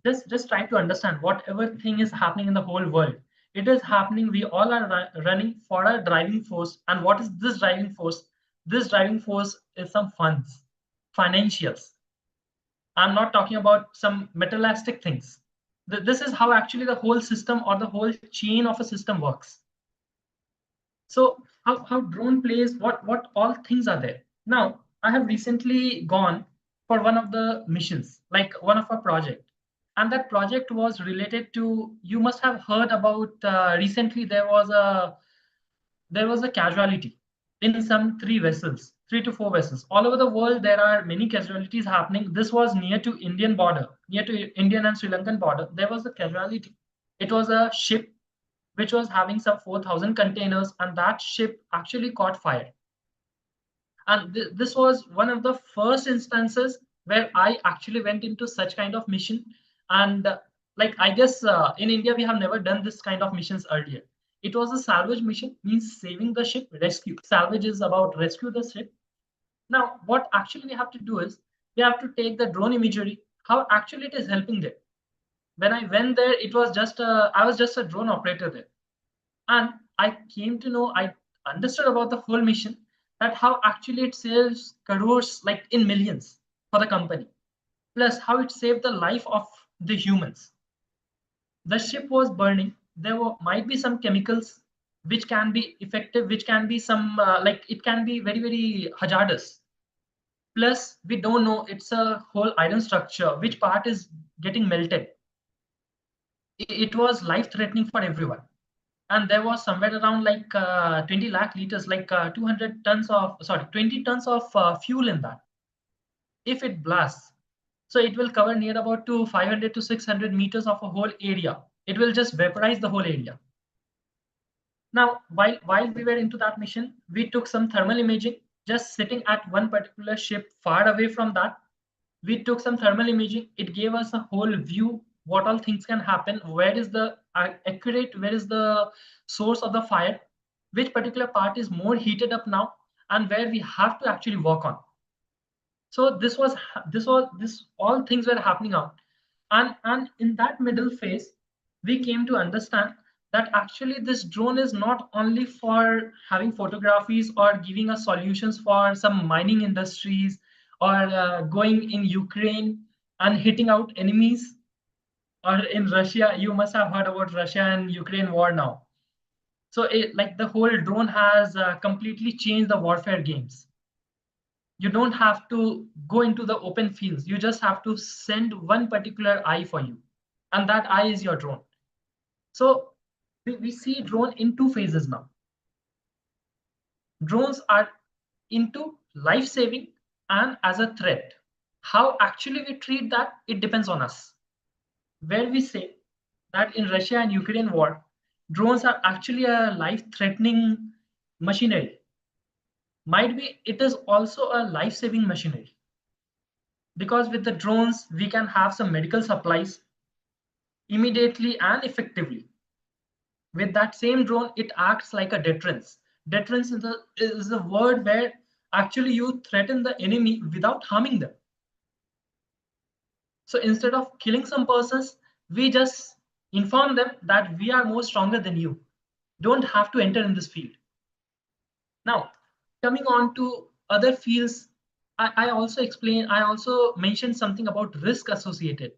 Just try to understand whatever thing is happening in the whole world. It is happening. We all are running for a driving force. And what is this driving force? This driving force is some funds, financials. I'm not talking about some materialistic things. This is how actually the whole system or the whole chain of a system works. So how drone plays, what all things are there. Now, I have recently gone for one of the missions, like one of our project. And that project was related to, you must have heard about, recently there was a casualty in some 3 to 4 vessels. All over the world, there are many casualties happening. This was near to Indian border, near to Indian and Sri Lankan border. There was a casualty. It was a ship which was having some 4,000 containers, and that ship actually caught fire. And this was one of the first instances where I actually went into such kind of mission. And like, I guess in India, we have never done this kind of missions earlier. It was a salvage mission, means saving the ship, rescue. Salvage is about rescue the ship. Now, what actually we have to do is we have to take the drone imagery, how actually it is helping them. When I went there, it was just I was just a drone operator there. And I came to know, I understood about the whole mission, that how actually it saves crores, like in millions for the company. Plus how it saved the life of the humans. The ship was burning. There might be some chemicals which can be effective, which can be some, like it can be very, very hazardous. Plus, we don't know, it's a whole iron structure, which part is getting melted. It was life-threatening for everyone. And there was somewhere around like 20 lakh liters, like 20 tons of fuel in that. If it blasts, so it will cover near about to 500 to 600 meters of a whole area. It will just vaporize the whole area. Now, while we were into that mission, we took some thermal imaging, just sitting at one particular ship far away from that. We took some thermal imaging. It gave us a whole view, what all things can happen, where is the where is the source of the fire, which particular part is more heated up now, and where we have to actually work on. So this all things were happening out. And in that middle phase, we came to understand that actually this drone is not only for having photographies or giving us solutions for some mining industries, or going in Ukraine and hitting out enemies, or in Russia. You must have heard about Russia and Ukraine war now. So like the whole drone has completely changed the warfare games. You don't have to go into the open fields. You just have to send one particular eye for you, and that eye is your drone. So we see drone in two phases now. Drones are into life-saving and as a threat. How actually we treat that, it depends on us. Where we say that in Russia and Ukraine war, drones are actually a life-threatening machinery. Might be it is also a life-saving machinery. Because with the drones, we can have some medical supplies immediately and effectively. With that same drone, it acts like a deterrence. Deterrence is the word where actually you threaten the enemy without harming them. So instead of killing some persons, we just inform them that we are more stronger than you. Don't have to enter in this field. Now, coming on to other fields, I also mentioned something about risk associated.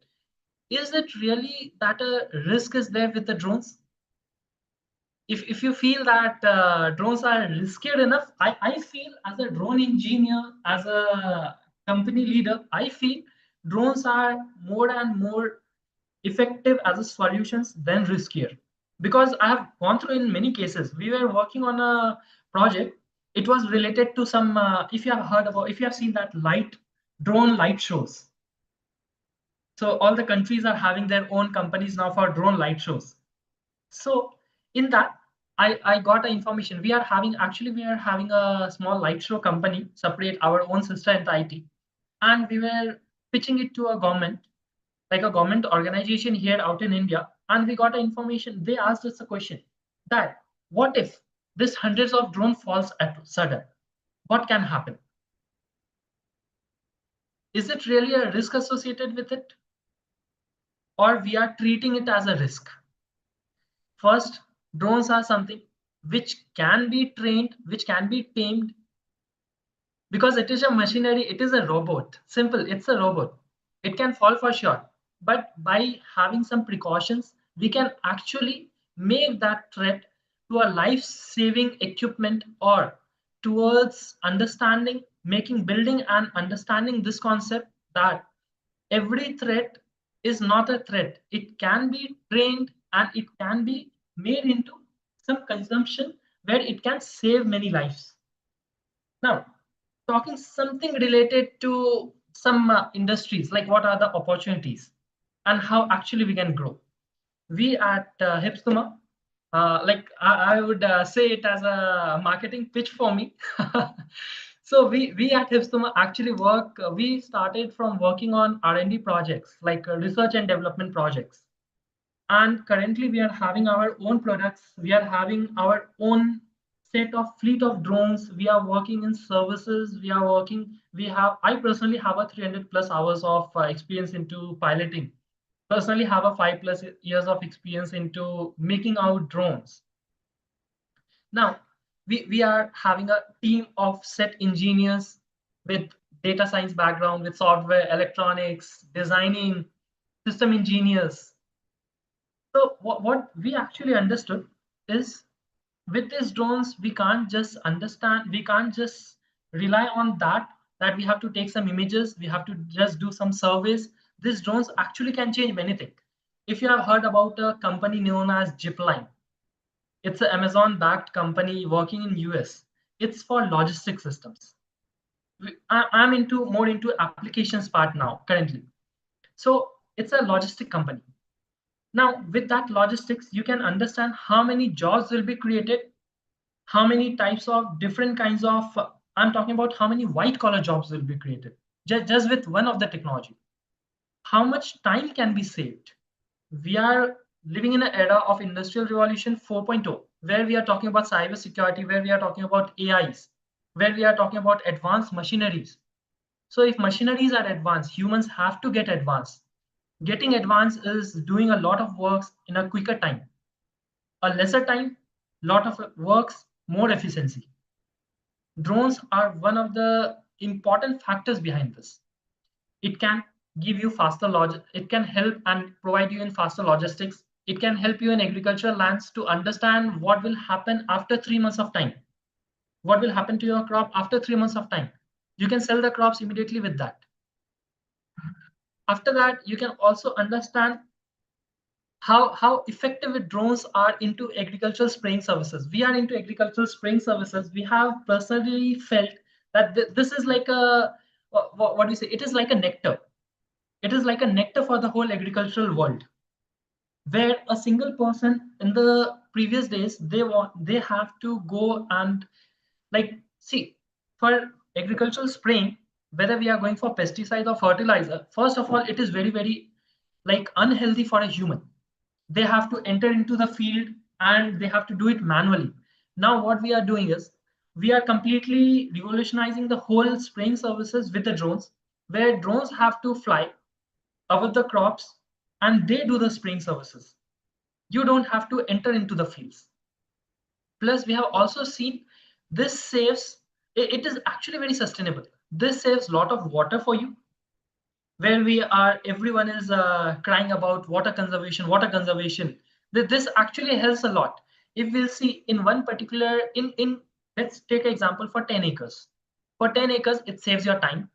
Is it really that a risk is there with the drones? If you feel that drones are riskier enough, I feel as a drone engineer, as a company leader, I feel drones are more and more effective as a solutions than riskier. Because I have gone through in many cases. We were working on a project. It was related to some, if you have seen that drone light shows. So all the countries are having their own companies now for drone light shows. So in that, I got the information. We are having a small light show company, separate our own sister entity, and we were pitching it to a government, like a government organization here out in India, and we got the information. They asked us a question that what if this hundreds of drone falls at sudden? What can happen? Is it really a risk associated with it? Or we are treating it as a risk? First, drones are something which can be trained, which can be tamed, because it is a machinery, it is a robot. Simple, it's a robot. It can fall for sure. But by having some precautions, we can actually make that threat to a life-saving equipment, or towards building and understanding this concept that every threat is not a threat. It can be trained and it can be made into some consumption where it can save many lives. Now, talking something related to some industries, like what are the opportunities and how actually we can grow. We at HYPSTUMA, like I would say it as a marketing pitch for me. So we at HYPSTUMA actually we started from working on R&D projects, like research and development projects. And currently we are having our own products. We are having our own set of fleet of drones. We are working in services. I personally have a 300 plus hours of experience into piloting. Personally have a 5+ years of experience into making out drones. Now, we are having a team of set engineers with data science background, with software, electronics, designing, system engineers. So what we actually understood is, with these drones, we can't just rely on that we have to take some images, we have to just do some surveys. These drones actually can change many things. If you have heard about a company known as Zipline, it's an Amazon-backed company working in US. It's for logistic systems. I'm more into applications part now currently. So it's a logistic company. Now, with that logistics, you can understand how many jobs will be created, how many types of different kinds of, I'm talking about how many white collar jobs will be created just with one of the technology. How much time can be saved? We are living in an era of Industrial Revolution 4.0, where we are talking about cyber security, where we are talking about AIs, where we are talking about advanced machineries. So if machineries are advanced, humans have to get advanced. Getting advanced is doing a lot of works in a quicker time. A lesser time, lot of works, more efficiency. Drones are one of the important factors behind this. It can give you it can help and provide you in faster logistics. It can help you in agricultural lands to understand what will happen after 3 months of time. What will happen to your crop after 3 months of time? You can sell the crops immediately with that. After that, you can also understand how effective drones are into agricultural spraying services. We are into agricultural spraying services. We have personally felt that this is like a what do you say? It is like a nectar. It is like a nectar for the whole agricultural world, where a single person in the previous days they have to go and like see for agricultural spraying, whether we are going for pesticide or fertilizer. First of all, it is very like unhealthy for a human. They have to enter into the field and they have to do it manually. Now what we are doing is we are completely revolutionizing the whole spraying services with the drones, where drones have to fly over the crops and they do the spraying services. You don't have to enter into the fields. Plus we have also seen this saves, it is actually very sustainable. This saves a lot of water for you, where we are everyone is crying about water conservation, this actually helps a lot. If we'll see in one particular in let's take an example for 10 acres. For 10 acres it saves your time.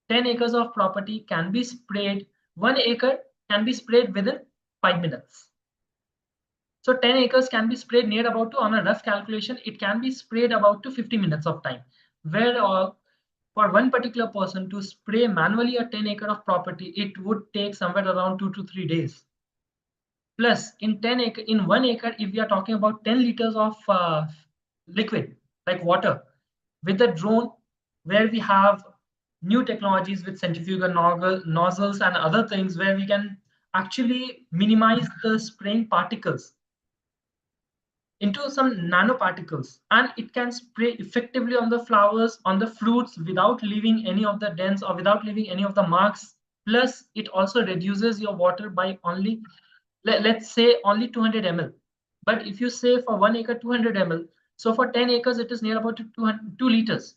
10 acres of property can be sprayed, 1 acre can be sprayed within 5 minutes. So 10 acres can be sprayed near about to, on a rough calculation, it can be sprayed about to 50 minutes of time, where for one particular person to spray manually a 10-acre of property, it would take somewhere around 2 to 3 days. Plus, in 1 acre, if we are talking about 10 liters of liquid, like water, with the drone, where we have new technologies with centrifugal nozzles and other things, where we can actually minimize the spraying particles into some nanoparticles, and it can spray effectively on the flowers, on the fruits, without leaving any of the dents or without leaving any of the marks. Plus it also reduces your water by only let's say only 200 ml. But if you say for 1 acre 200 ml, so for 10 acres it is near about 2 liters.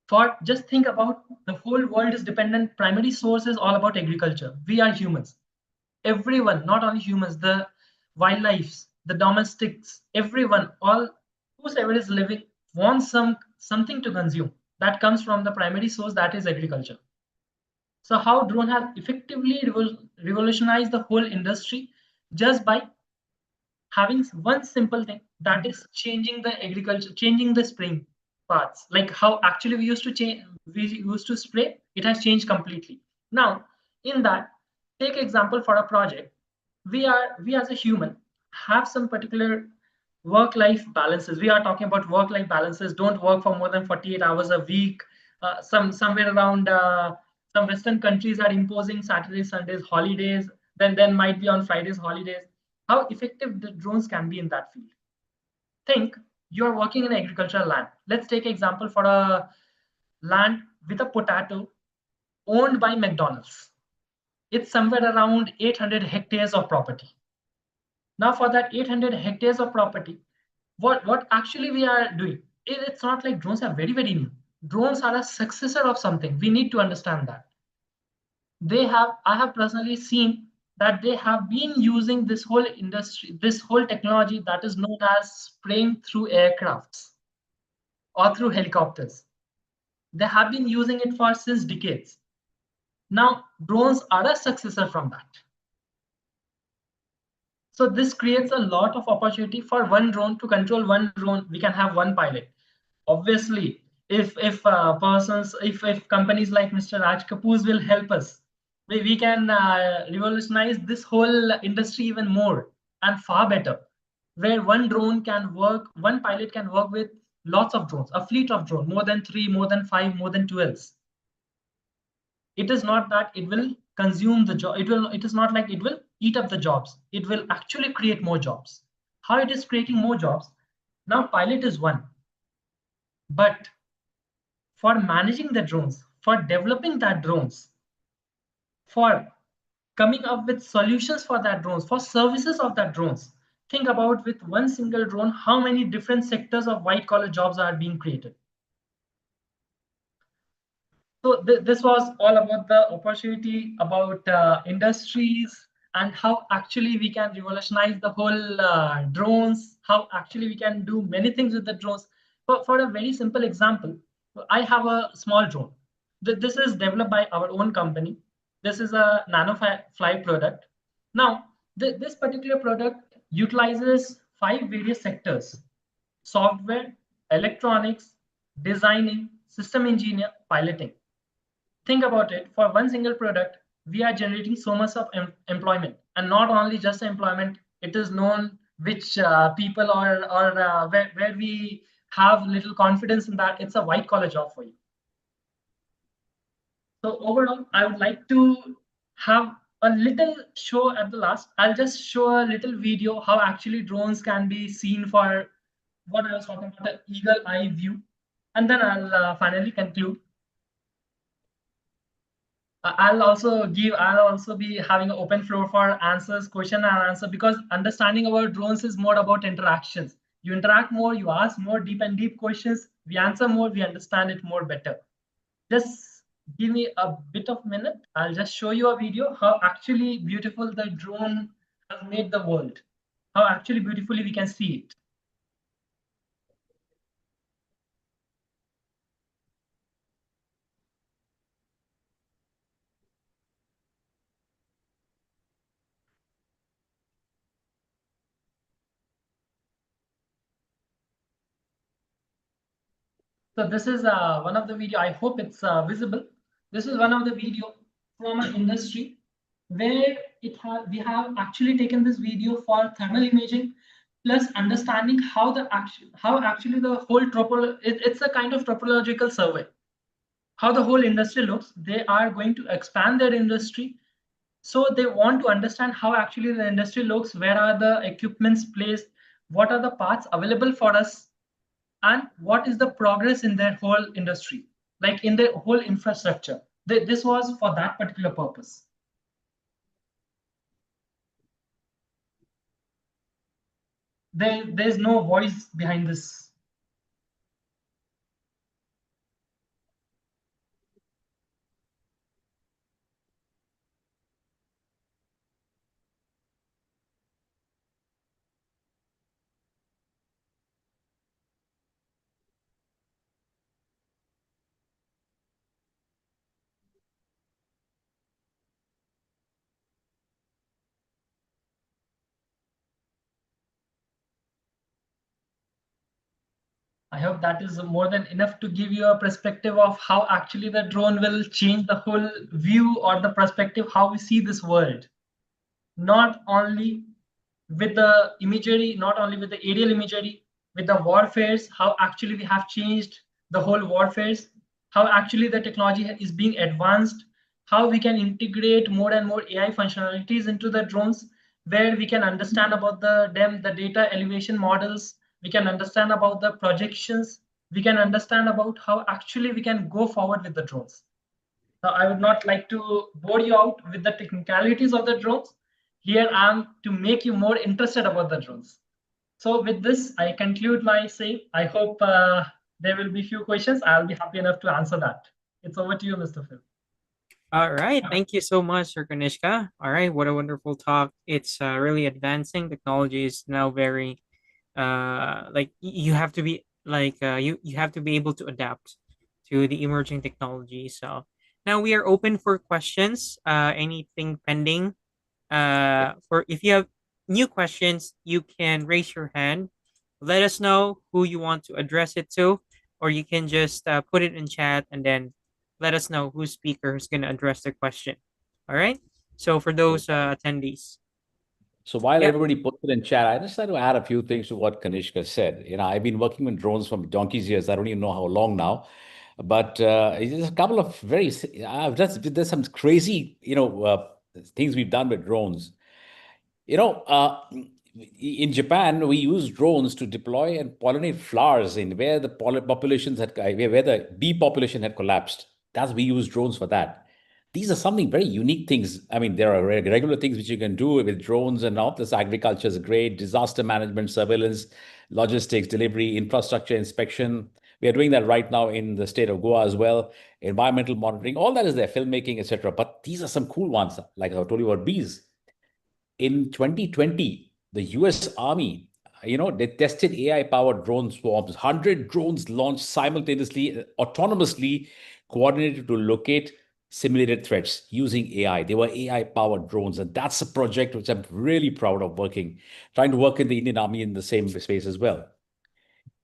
For just think about, the whole world is dependent, primary source is all about agriculture. We are humans, everyone, not only humans, the wildlife, the domestics, everyone, all whosoever is living wants something to consume that comes from the primary source, that is agriculture. So how drone has effectively revolutionized the whole industry just by having one simple thing, that is changing the agriculture, changing the spraying parts. Like how actually we used to spray, it has changed completely. Now in that, take example for a project, we as a human have some particular work-life balances. We are talking about work-life balances. Don't work for more than 48 hours a week. Somewhere around some Western countries are imposing Saturdays, Sundays, holidays. Then might be on Fridays holidays. How effective the drones can be in that field? Think you are working in agricultural land. Let's take example for a land with a potato owned by McDonald's. It's somewhere around 800 hectares of property. Now for that 800 hectares of property, what actually we are doing, it's not like drones are very new. Drones are a successor of something. We need to understand that. I have personally seen that they have been using this whole industry, this whole technology that is known as spraying through aircrafts or through helicopters. They have been using it for since decades. Now drones are a successor from that. So this creates a lot of opportunity for one drone to control one drone. We can have one pilot. Obviously, if companies like Mr. Raj Kapoor will help us, we can revolutionize this whole industry even more and far better, where one pilot can work with lots of drones, a fleet of drones, more than 3, more than 5, more than 12. It is not that it will consume the job. It is not like it will eat up the jobs. It will actually create more jobs. How it is creating more jobs? Now pilot is one, but for managing the drones, for developing that drones, for coming up with solutions for that drones, for services of that drones, think about with one single drone, how many different sectors of white collar jobs are being created. So this was all about the opportunity, about industries, and how actually we can revolutionize the whole drones, how actually we can do many things with the drones. For a very simple example, I have a small drone. This is developed by our own company. This is a nanofly product. Now, this particular product utilizes 5 various sectors: software, electronics, designing, system engineer, piloting. Think about it. For one single product, we are generating so much of employment, and not only just employment. It is known which people or where we have little confidence in that. It's a white collar job for you. So overall, I would like to have a little show at the last. I'll just show a little video how actually drones can be seen for what I was talking about, the eagle eye view, and then I'll finally conclude. I'll also be having an open floor for answers, question and answer, because understanding about drones is more about interactions. You interact more, you ask more deep questions, we answer more, we understand it more better. Just give me a bit of minute. I'll just show you a video how actually beautiful the drone has made the world. How actually beautifully we can see it. So this is one of the video. I hope it's visible. This is one of the video from an industry where we have actually taken this video for thermal imaging, plus understanding how actually the whole it's a kind of topological survey. How the whole industry looks. They are going to expand their industry. So they want to understand how actually the industry looks, where are the equipments placed, what are the parts available for us, and what is the progress in their whole industry, like in their whole infrastructure. This was for that particular purpose. There's no voice behind this. I hope that is more than enough to give you a perspective of how actually the drone will change the whole view or the perspective, how we see this world. Not only with the imagery, not only with the aerial imagery, with the warfares, how actually we have changed the whole warfares, how actually the technology is being advanced, how we can integrate more and more AI functionalities into the drones, where we can understand about the data elevation models, we can understand about the projections, we can understand about how actually we can go forward with the drones. Now, I would not like to bore you out with the technicalities of the drones. Here I am to make you more interested about the drones. So with this, I conclude my say. I hope there will be few questions. I'll be happy enough to answer that. It's over to you, Mr. Phil. All right. Thank you so much, Sir Kanishka. All right. What a wonderful talk. It's really advancing. Technology is now very like you have to be like you have to be able to adapt to the emerging technology. So now we are open for questions. Anything pending? For if you have new questions, you can raise your hand. Let us know who you want to address it to, or you can just put it in chat and then let us know whose speaker is going to address the question. All right. So for those attendees. So while Yep. everybody puts it in chat, I just like to add a few things to what Kanishka said. I've been working with drones from donkey's years. I don't even know how long now, but there's a couple of there's some crazy, things we've done with drones. In Japan, we use drones to deploy and pollinate flowers in where the populations where the bee population had collapsed. We use drones for that. These are something very unique things. I mean, there are regular things which you can do with drones and all this. Agriculture is great, disaster management, surveillance, logistics, delivery, infrastructure inspection. We are doing that right now in the state of Goa as well. Environmental monitoring, all that is there, filmmaking, etc. But these are some cool ones, like I told you about bees. In 2020, the US Army, they tested AI-powered drone swarms. 100 drones launched simultaneously, autonomously coordinated to locate simulated threats using AI. They were AI-powered drones, and that's a project which I'm really proud of trying to work in the Indian Army in the same space as well.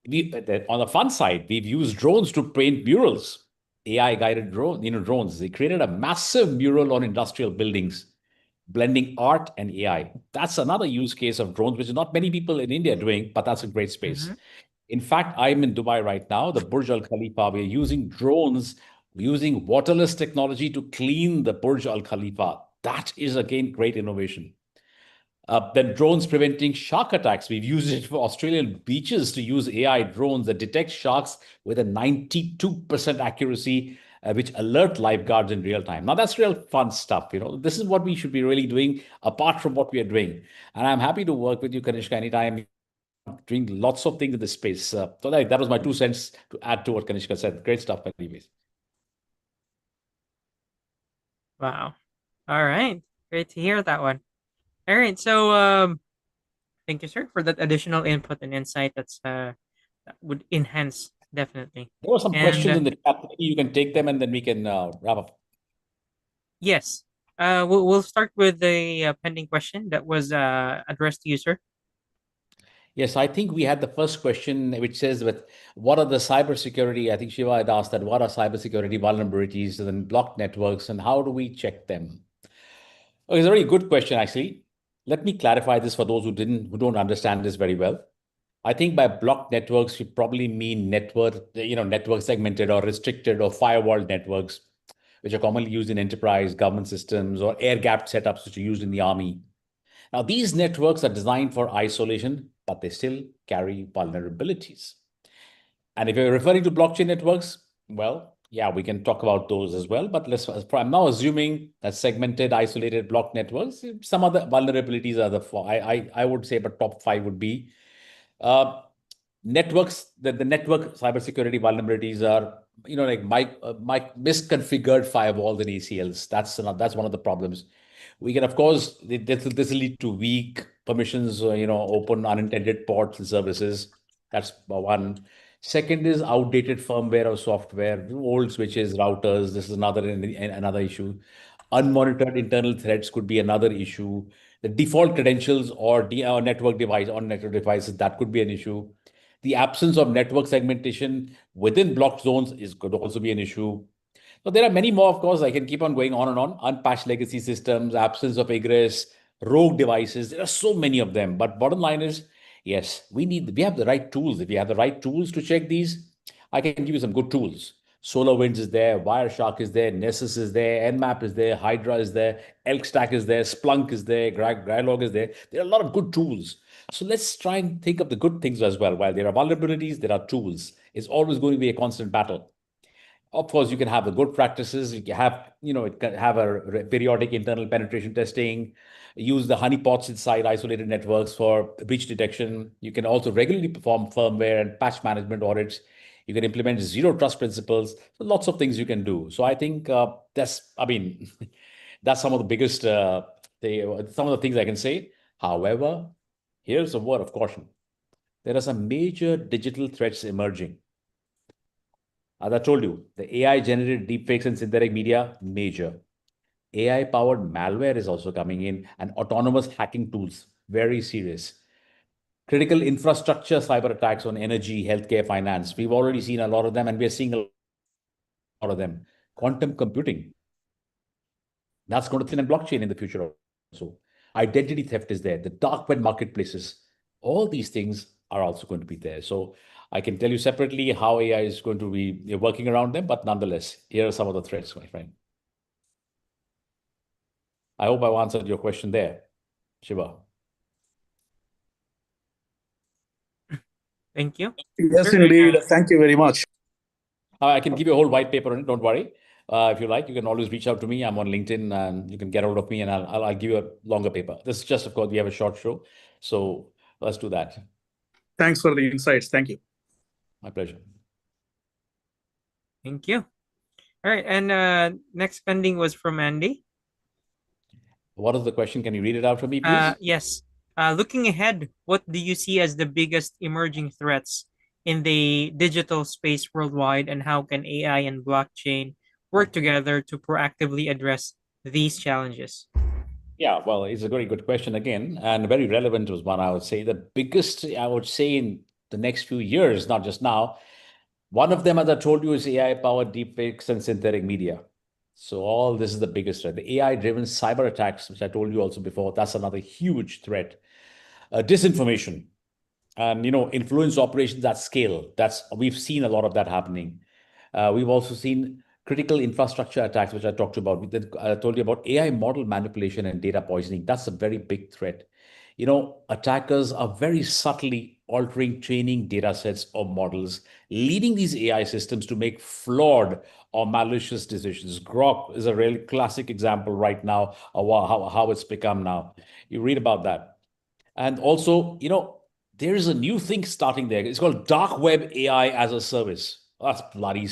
On the fun side, we've used drones to paint murals, AI-guided drones. They created a massive mural on industrial buildings, blending art and AI. That's another use case of drones, which not many people in India are doing, but that's a great space. In fact, I'm in Dubai right now, the Burj Al Khalifa. We're using drones, using waterless technology to clean the Burj Al Khalifa. That is, again, great innovation. Then drones preventing shark attacks. We've used it for Australian beaches to use AI drones that detect sharks with a 92% accuracy, which alert lifeguards in real time. Now, that's real fun stuff. This is what we should be really doing apart from what we are doing. And I'm happy to work with you, Kanishka, anytime. Doing lots of things in this space. So that was my 2 cents to add to what Kanishka said. Great stuff, anyways. Wow. All right. Great to hear that one. All right. So thank you, sir, for that additional input and insight. That would enhance definitely. There were some questions in the chat. Maybe you can take them and then we can wrap up. Yes. We'll start with the pending question that was addressed to you, sir. Yes, I think we had the first question, which says, what are the cybersecurity? I think Shiva had asked that, what are cybersecurity vulnerabilities and blocked networks, and how do we check them? Oh, it's a very good question, actually. Let me clarify this for those who don't understand this very well. I think by blocked networks, we probably mean network segmented or restricted or firewall networks, which are commonly used in enterprise, government systems, or air-gapped setups, which are used in the army. Now, these networks are designed for isolation, but they still carry vulnerabilities. And if you're referring to blockchain networks, well, yeah, we can talk about those as well. But I'm now assuming that segmented, isolated block networks, some other vulnerabilities are I would say, but top 5 would be networks. The network cybersecurity vulnerabilities are, like misconfigured firewalls and ACLs. That's one of the problems. We can, of course, this will lead to weak permissions, open unintended ports and services. That's one. Second is outdated firmware or software, old switches, routers. This is another issue. Unmonitored internal threats could be another issue. The default credentials or network devices, that could be an issue. The absence of network segmentation within blocked zones could also be an issue. So there are many more, of course. I can keep on going on and on. Unpatched legacy systems, absence of egress, rogue devices. There are so many of them. But bottom line is, yes, we have the right tools. If we have the right tools to check these, I can give you some good tools. SolarWinds is there, Wireshark is there, Nessus is there, Nmap is there, Hydra is there, ElkStack is there, Splunk is there, Grylog is there. There are a lot of good tools. So let's try and think of the good things as well. While there are vulnerabilities, there are tools. It's always going to be a constant battle. Of course, you can have the good practices. You can have, it can have a periodic internal penetration testing, use the honeypots inside isolated networks for breach detection. You can also regularly perform firmware and patch management audits. You can implement zero trust principles. So lots of things you can do. So I think that's some of the biggest, some of the things I can say. However, here's a word of caution. There are some major digital threats emerging. As I told you, the AI-generated deepfakes and synthetic media, major. AI-powered malware is also coming in, and autonomous hacking tools, very serious. Critical infrastructure cyber attacks on energy, healthcare, finance. We've already seen a lot of them, and we're seeing a lot of them. Quantum computing. That's going to thin and blockchain in the future also. Identity theft is there. The dark web marketplaces. All these things are also going to be there. So I can tell you separately how AI is going to be working around them, but nonetheless, here are some of the threats, my friend. I hope I've answered your question there, Shiva. Thank you. Yes, indeed. Thank you very much. I can give you a whole white paper on it. Don't worry. If you like, you can always reach out to me. I'm on LinkedIn, and you can get hold of me, and I'll give you a longer paper. This is just, of course, we have a short show, so let's do that. Thanks for the insights. Thank you. My pleasure. Thank you. All right, and next pending was from Andy. What is the question? Can you read it out for me, please? Yes. Looking ahead, what do you see as the biggest emerging threats in the digital space worldwide, and how can AI and blockchain work together to proactively address these challenges? Yeah, well, it's a very good question again, and very relevant was one I would say. The biggest, I would say, in the next few years, not just now, one of them, as I told you, is AI-powered deepfakes and synthetic media. So all this is the biggest threat. The AI-driven cyber attacks, which I told you also before, that's another huge threat. Disinformation and influence operations at scale. We've seen a lot of that happening. We've also seen critical infrastructure attacks, which I talked about. I told you about AI model manipulation and data poisoning. That's a very big threat. Attackers are very subtly altering training data sets or models, leading these AI systems to make flawed or malicious decisions. Grok is a really classic example right now of how it's become now. You read about that. And also, there is a new thing starting there. It's called dark web AI as a service. That's bloody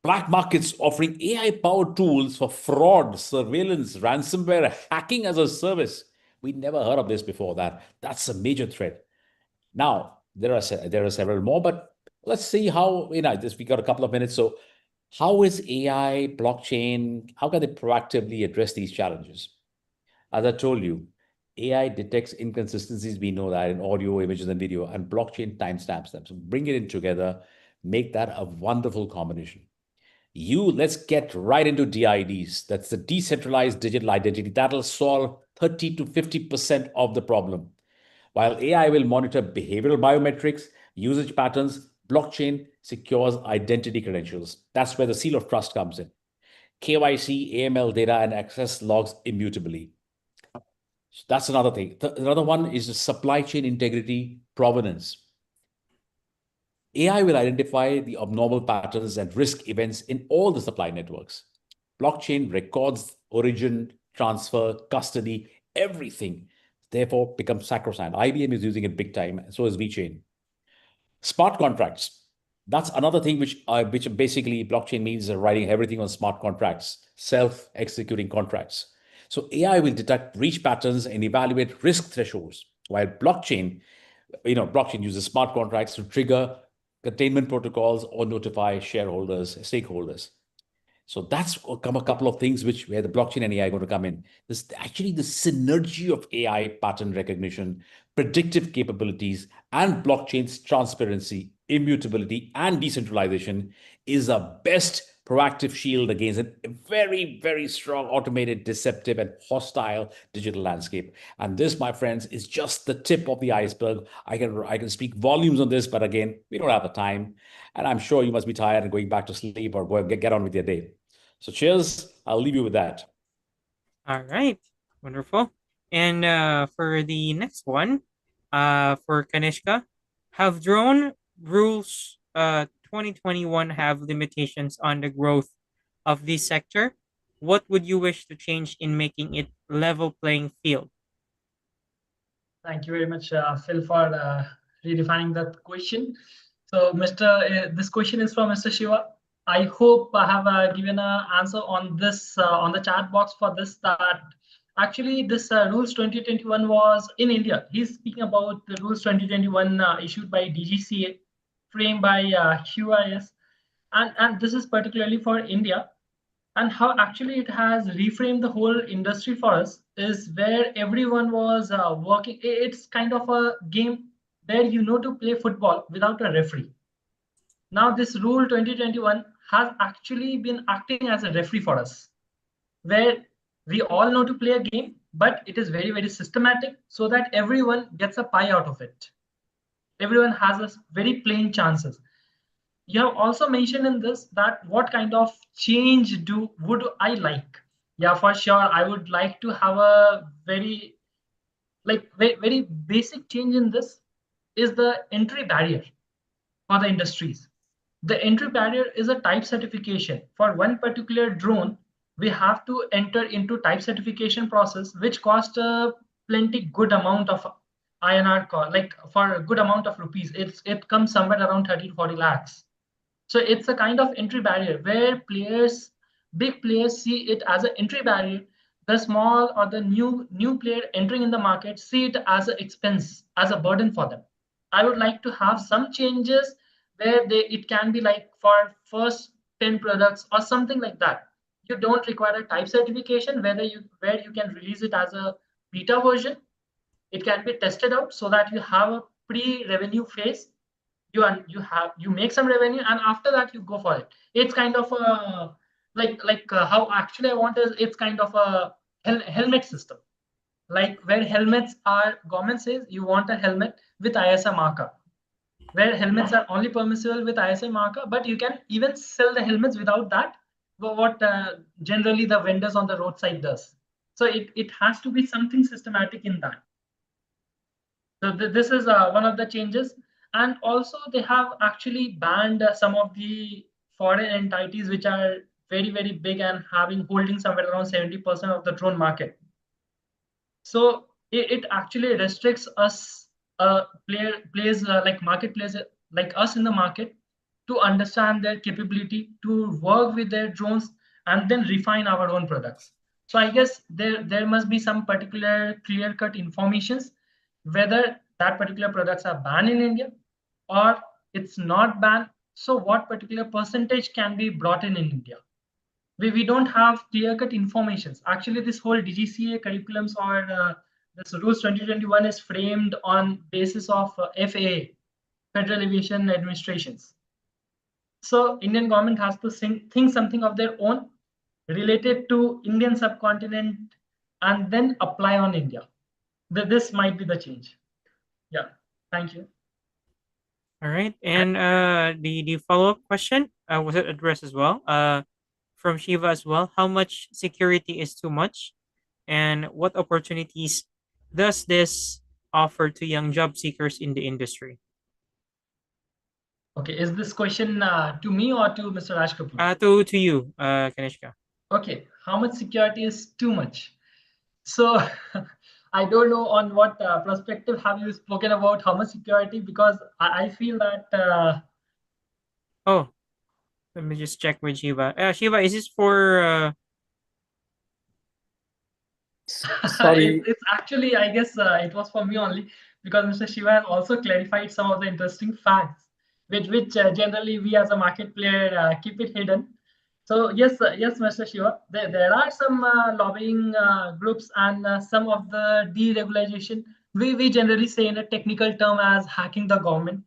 black markets offering AI-powered tools for fraud, surveillance, ransomware, hacking as a service. We never heard of this before that. That's a major threat. Now, there are several more, but let's see how, we got a couple of minutes. So how is AI, blockchain, how can they proactively address these challenges? As I told you, AI detects inconsistencies, we know that, in audio, images, and video, and blockchain timestamps them. So bring it in together, make that a wonderful combination. Let's get right into DIDs. That's the decentralized digital identity. That'll solve 30 to 50% of the problem. While AI will monitor behavioral biometrics, usage patterns, blockchain secures identity credentials. That's where the seal of trust comes in. KYC, AML data, and access logs immutably. So that's another thing. Another one is the supply chain integrity provenance. AI will identify the abnormal patterns and risk events in all the supply networks. Blockchain records origin, transfer, custody, everything, therefore becomes sacrosanct. IBM is using it big time, and so is VeChain. Smart contracts. That's another thing which basically blockchain means writing everything on smart contracts, self-executing contracts. So AI will detect breach patterns and evaluate risk thresholds, while blockchain uses smart contracts to trigger containment protocols or notify stakeholders. So that's a couple of things where the blockchain and AI are going to come in. Actually the synergy of AI pattern recognition, predictive capabilities, and blockchain's transparency, immutability, and decentralization is a best proactive shield against a very, very strong, automated, deceptive, and hostile digital landscape. And this, my friends, is just the tip of the iceberg. I can speak volumes on this, but again, we don't have the time. And I'm sure you must be tired and going back to sleep or go get on with your day. So cheers. I'll leave you with that. All right. Wonderful. And for the next one, for Kanishka, have drone rules 2021 have limitations on the growth of this sector? What would you wish to change in making it level playing field? Thank you very much, Phil, for redefining that question. So, this question is from Mr. Shiva. I hope I have given an answer on this on the chat box for this. That actually this rules 2021 was in India. He's speaking about the rules 2021 issued by DGCA, framed by QIS, and this is particularly for India. And how actually it has reframed the whole industry for us is where everyone was working. It's kind of a game where to play football without a referee. Now this rule 2021 has actually been acting as a referee for us, where we all know to play a game, but it is very, very systematic so that everyone gets a pie out of it. Everyone has a very plain chances. You have also mentioned in this that what kind of change would I like? Yeah, for sure. I would like to have a very very basic change in this is the entry barrier for the industries. The entry barrier is a type certification. For one particular drone, we have to enter into type certification process, which cost a plenty good amount of INR, like for a good amount of rupees. It comes somewhere around 30 to 40 lakhs. So it's a kind of entry barrier where big players see it as an entry barrier. The small or the new player entering in the market see it as an expense, as a burden for them. I would like to have some changes where it can be like for first 10 products or something like that. You don't require a type certification, where you can release it as a beta version. It can be tested out so that you have a pre-revenue phase. You make some revenue, and after that you go for it. It's kind of a how actually I want is, it's kind of a helmet system, like where helmets are, government says you want a helmet with ISI marker, where helmets are only permissible with ISI marker, but you can even sell the helmets without that. What generally the vendors on the roadside does. So it has to be something systematic in that. So this is one of the changes. And also they have actually banned some of the foreign entities which are very, very big and holding somewhere around 70% of the drone market. So it actually restricts us, players like market players like us in the market, to understand their capability to work with their drones and then refine our own products. So I guess there must be some particular clear-cut informations whether that particular products are banned in India or it's not banned. So what particular percentage can be brought in India? We don't have clear-cut informations. Actually, this whole DGCA curriculums or this rules 2021 is framed on basis of FAA, Federal Aviation Administrations. So Indian government has to think something of their own related to Indian subcontinent and then apply on India. This might be the change. Yeah, thank you. All right, and the follow-up question was it addressed as well? From Shiva as well. How much security is too much, and what opportunities does this offer to young job seekers in the industry? Okay, is this question to me or to Mr. Raj Kapoor? To you, Kanishka. Okay, how much security is too much? So I don't know on what perspective have you spoken about how much security, because I feel that. Oh, let me just check with Shiva. Shiva, is this for? Sorry. It's actually, I guess it was for me only, because Mr. Shiva has also clarified some of the interesting facts, which generally we as a market player keep it hidden. So yes, yes, Mr. Shiva, there are some lobbying groups and some of the deregulation. We generally say in a technical term as hacking the government.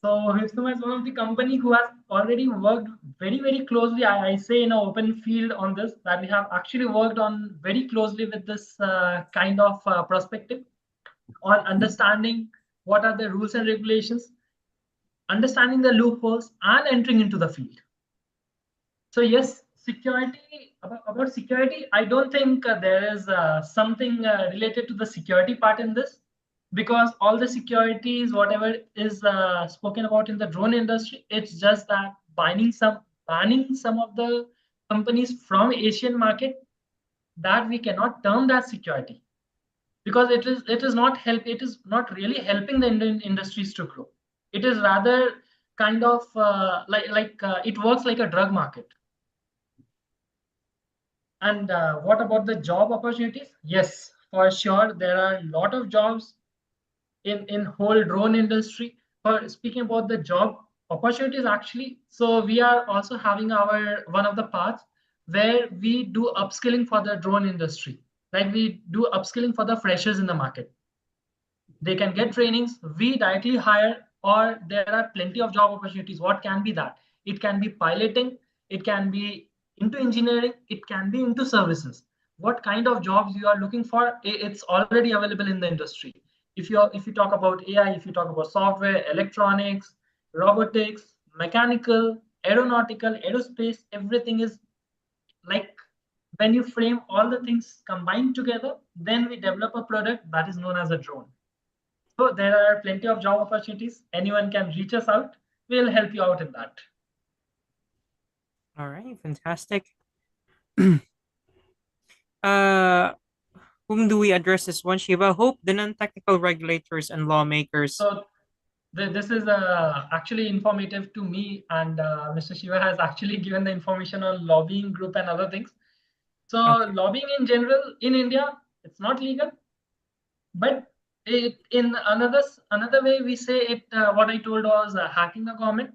So HYPSTUMA is one of the company who has already worked very, very closely. I say in an open field on this, that we have actually worked on very closely with this kind of perspective on understanding what are the rules and regulations, understanding the loopholes, and entering into the field. So yes, security, about security, I don't think there is something related to the security part in this, because all the securities, whatever is spoken about in the drone industry, it's just that banning some of the companies from Asian market, that we cannot term that security, because it is not really helping the Indian industries to grow. It is rather kind of it works like a drug market. And what about the job opportunities? Yes, for sure, there are a lot of jobs in whole drone industry. For speaking about the job opportunities, actually, so we are also having our one of the paths where we do upskilling for the drone industry. Like we do upskilling for the freshers in the market. They can get trainings, we directly hire, or there are plenty of job opportunities. What can be that? It can be piloting, it can be into engineering, it can be into services. What kind of jobs you are looking for, it's already available in the industry. If you talk about AI, if you talk about software, electronics, robotics, mechanical, aeronautical, aerospace, everything is like, when you frame all the things combined together, then we develop a product that is known as a drone. So there are plenty of job opportunities. Anyone can reach us out. We'll help you out in that. All right, fantastic. Whom do we address this one, Shiva? Hope the non-technical regulators and lawmakers. So this is actually informative to me, and Mr. Shiva has actually given the information on lobbying group and other things. So lobbying in general in India, it's not legal, but in another way we say it. What I told was hacking the government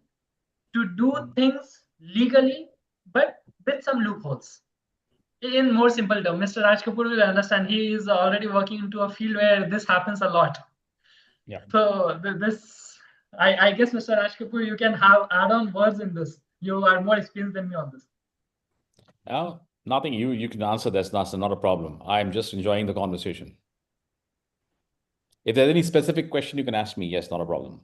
to do things legally, but with some loopholes. In more simple terms, Mr. Raj Kapoor will understand. He is already working into a field where this happens a lot. Yeah. So I guess, Mr. Raj Kapoor, you can have add-on words in this. You are more experienced than me on this. Nothing. You can answer this. That's not a problem. I'm just enjoying the conversation. If there's any specific question, you can ask me. Yes, not a problem.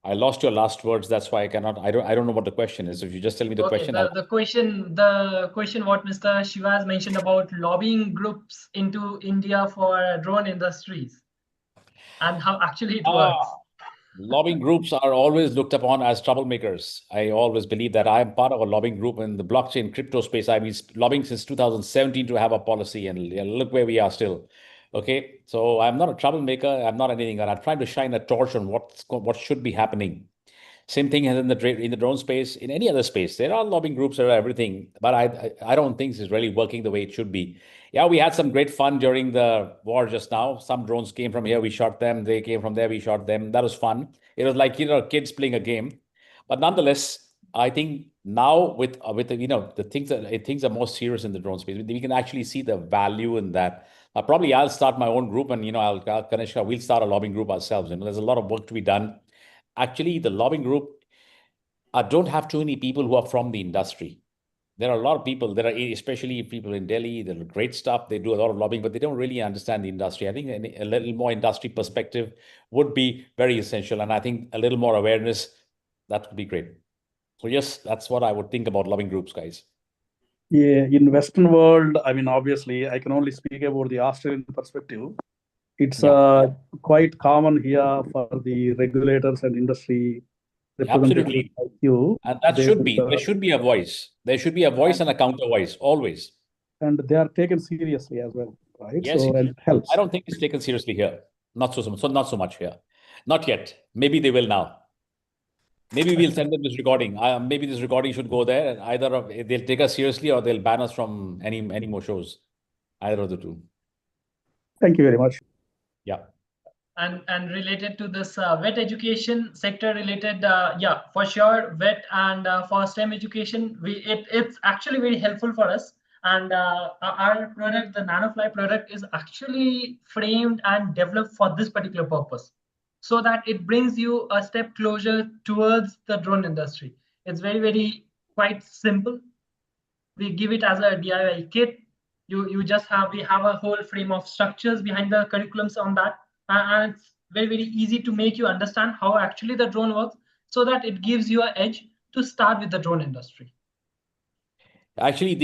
I lost your last words. That's why I cannot. I don't know what the question is. If you just tell me the question. The question what Mr. Shiva has mentioned about lobbying groups into India for drone industries and how actually it works. Lobbying groups are always looked upon as troublemakers. I always believe that I am part of a lobbying group in the blockchain crypto space. I've been lobbying since 2017 to have a policy, and look where we are still. Okay, so I'm not a troublemaker. I'm not anything. I'm trying to shine a torch on what should be happening. Same thing as in the drone space, in any other space. There are lobbying groups, there are everything, but I don't think this is really working the way it should be. Yeah, we had some great fun during the war just now. Some drones came from here, we shot them. They came from there, we shot them. That was fun. It was like kids playing a game. But nonetheless, I think now with the things are more serious in the drone space. We can actually see the value in that. Probably I'll start my own group, and Kanishka, we'll start a lobbying group ourselves. There's a lot of work to be done. Actually, the lobbying group don't have too many people who are from the industry. There are a lot of people. There are especially people in Delhi. They do great stuff. They do a lot of lobbying, but they don't really understand the industry. I think a little more industry perspective would be very essential, and I think a little more awareness, that would be great. So yes, that's what I would think about lobbying groups, guys. Yeah, in Western world, I mean, obviously, I can only speak about the Australian perspective. It's quite common here for the regulators and industry representatives Absolutely. like you. And that should be. There should be a voice. There should be a voice and a counter voice, always. And they are taken seriously as well, right? Yes, So it helps. I don't think it's taken seriously here. Not so much here. Not yet. Maybe they will now. Maybe we'll send them this recording. Maybe this recording should go there, and either they'll take us seriously or they'll ban us from any more shows. Either of the two. Thank you very much. Yeah. And related to this vet education sector related, yeah, for sure, vet and for STEM education, it's actually very helpful for us. And our product, the NanoFly product, is actually framed and developed for this particular purpose, so that it brings you a step closer towards the drone industry. It's very quite simple. We give it as a DIY kit. We have a whole frame of structures behind the curriculums on that, and it's very easy to make you understand how actually the drone works, so that it gives you an edge to start with the drone industry. Actually,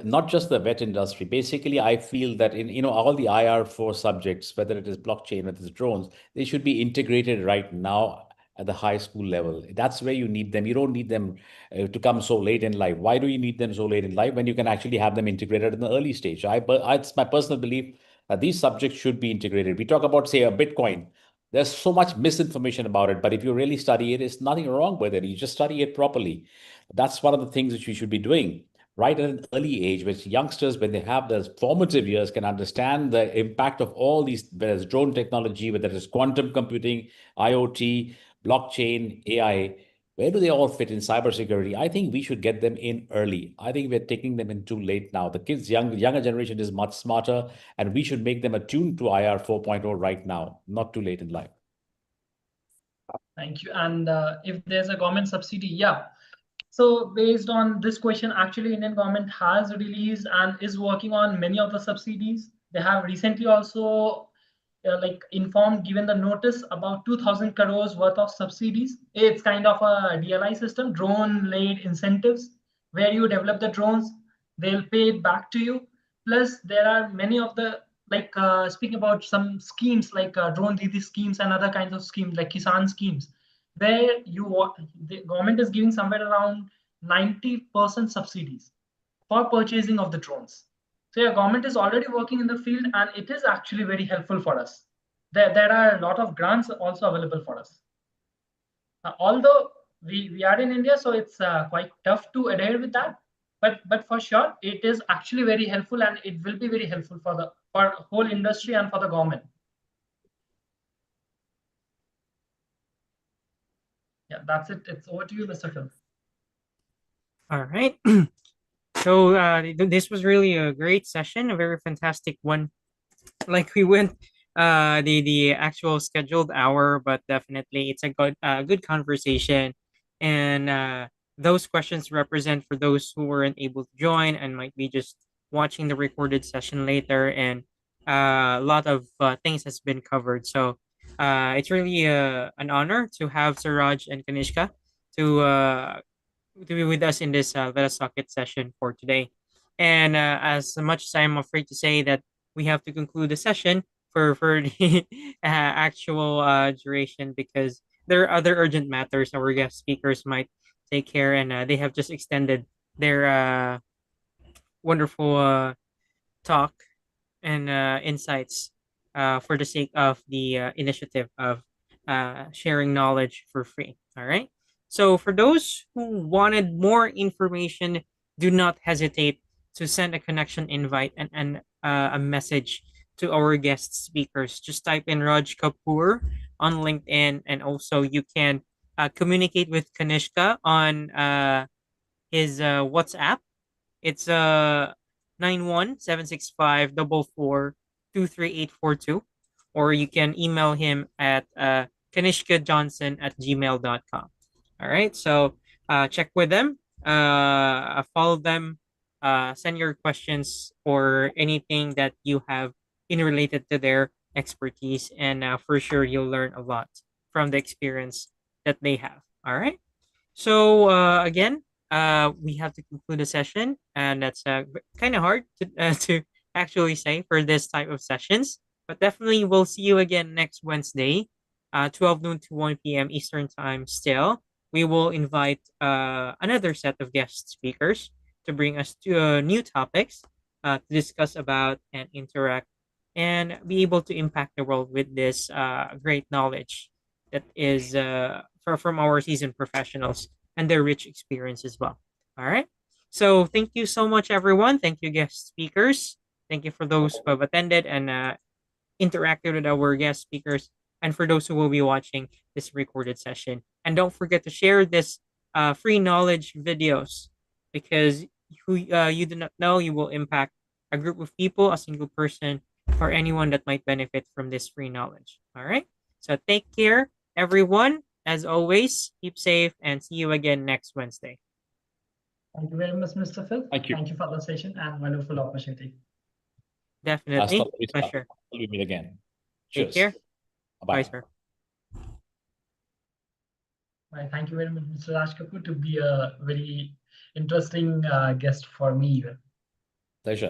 not just the vet industry. Basically, I feel that in all the IR4 subjects, whether it is blockchain, whether it's drones, they should be integrated right now at the high school level. That's where you need them. You don't need them to come so late in life. Why do you need them so late in life when you can actually have them integrated in the early stage? It's my personal belief that these subjects should be integrated. We talk about, say, a Bitcoin. There's so much misinformation about it, but if you really study it, there's nothing wrong with it. You just study it properly. That's one of the things which we should be doing right at an early age, which youngsters, when they have those formative years, can understand the impact of all these, whether it's drone technology, whether it's quantum computing, IoT, blockchain, AI. Where do they all fit in cybersecurity? I think we should get them in early. I think we're taking them in too late now. The kids, younger generation is much smarter, and we should make them attuned to IR 4.0 right now, not too late in life. Thank you. And if there's a government subsidy, yeah. So based on this question, actually Indian government has released and is working on many of the subsidies. They have recently also given the notice about 2,000 crores worth of subsidies. It's kind of a DLI system, drone-led incentives, where you develop the drones, they'll pay it back to you. Plus, there are many of the speaking about some schemes like drone Didi schemes and other kinds of schemes like Kisan schemes, where the government is giving somewhere around 90% subsidies for purchasing of the drones. So your government is already working in the field, and it is actually very helpful for us. There are a lot of grants also available for us. Although we are in India, so it's quite tough to adhere with that. But for sure, it is actually very helpful, and it will be very helpful for the whole industry and for the government. Yeah, that's it. It's over to you, Mr. Phil. All right. So this was really a great session, a very fantastic one. Like we went the actual scheduled hour, but definitely it's a good conversation, and those questions represent for those who weren't able to join and might be just watching the recorded session later, and a lot of things has been covered. So it's really an honor to have Sir Raj and Kanishka to uh, to be with us in this Let Us Socket session for today. And as much as I'm afraid to say that we have to conclude the session for the actual duration, because there are other urgent matters our guest speakers might take care, and they have just extended their wonderful talk and insights for the sake of the initiative of sharing knowledge for free. All right. So, for those who wanted more information, do not hesitate to send a connection invite and a message to our guest speakers. Just type in Raj Kapoor on LinkedIn, and also you can communicate with Kanishka on his WhatsApp. It's 9176544238842, or you can email him at kanishkajohnson@gmail.com. All right, so check with them, follow them, send your questions or anything that you have in related to their expertise, and for sure you'll learn a lot from the experience that they have. All right. So again, we have to conclude the session, and that's kind of hard to actually say for this type of sessions. But definitely, we'll see you again next Wednesday, 12 noon to 1 p.m. Eastern Time. Still, we will invite another set of guest speakers to bring us to new topics to discuss about and interact and be able to impact the world with this great knowledge that is from our seasoned professionals and their rich experience as well. All right. So thank you so much, everyone. Thank you, guest speakers. Thank you for those who have attended and interacted with our guest speakers, and for those who will be watching this recorded session. And don't forget to share this free knowledge videos, because who you do not know, you will impact a group of people, a single person, or anyone that might benefit from this free knowledge. All right. So take care, everyone. As always, keep safe and see you again next Wednesday. Thank you very much, Mr. Phil. Thank you. Thank you for the session and wonderful opportunity. Definitely. Hasta la vista. Pleasure. We meet again. Take Cheers. care. Bye. Bye, sir. Right, thank you very much, Mr. Raj Kapoor, to be a very interesting guest for me even. Pleasure.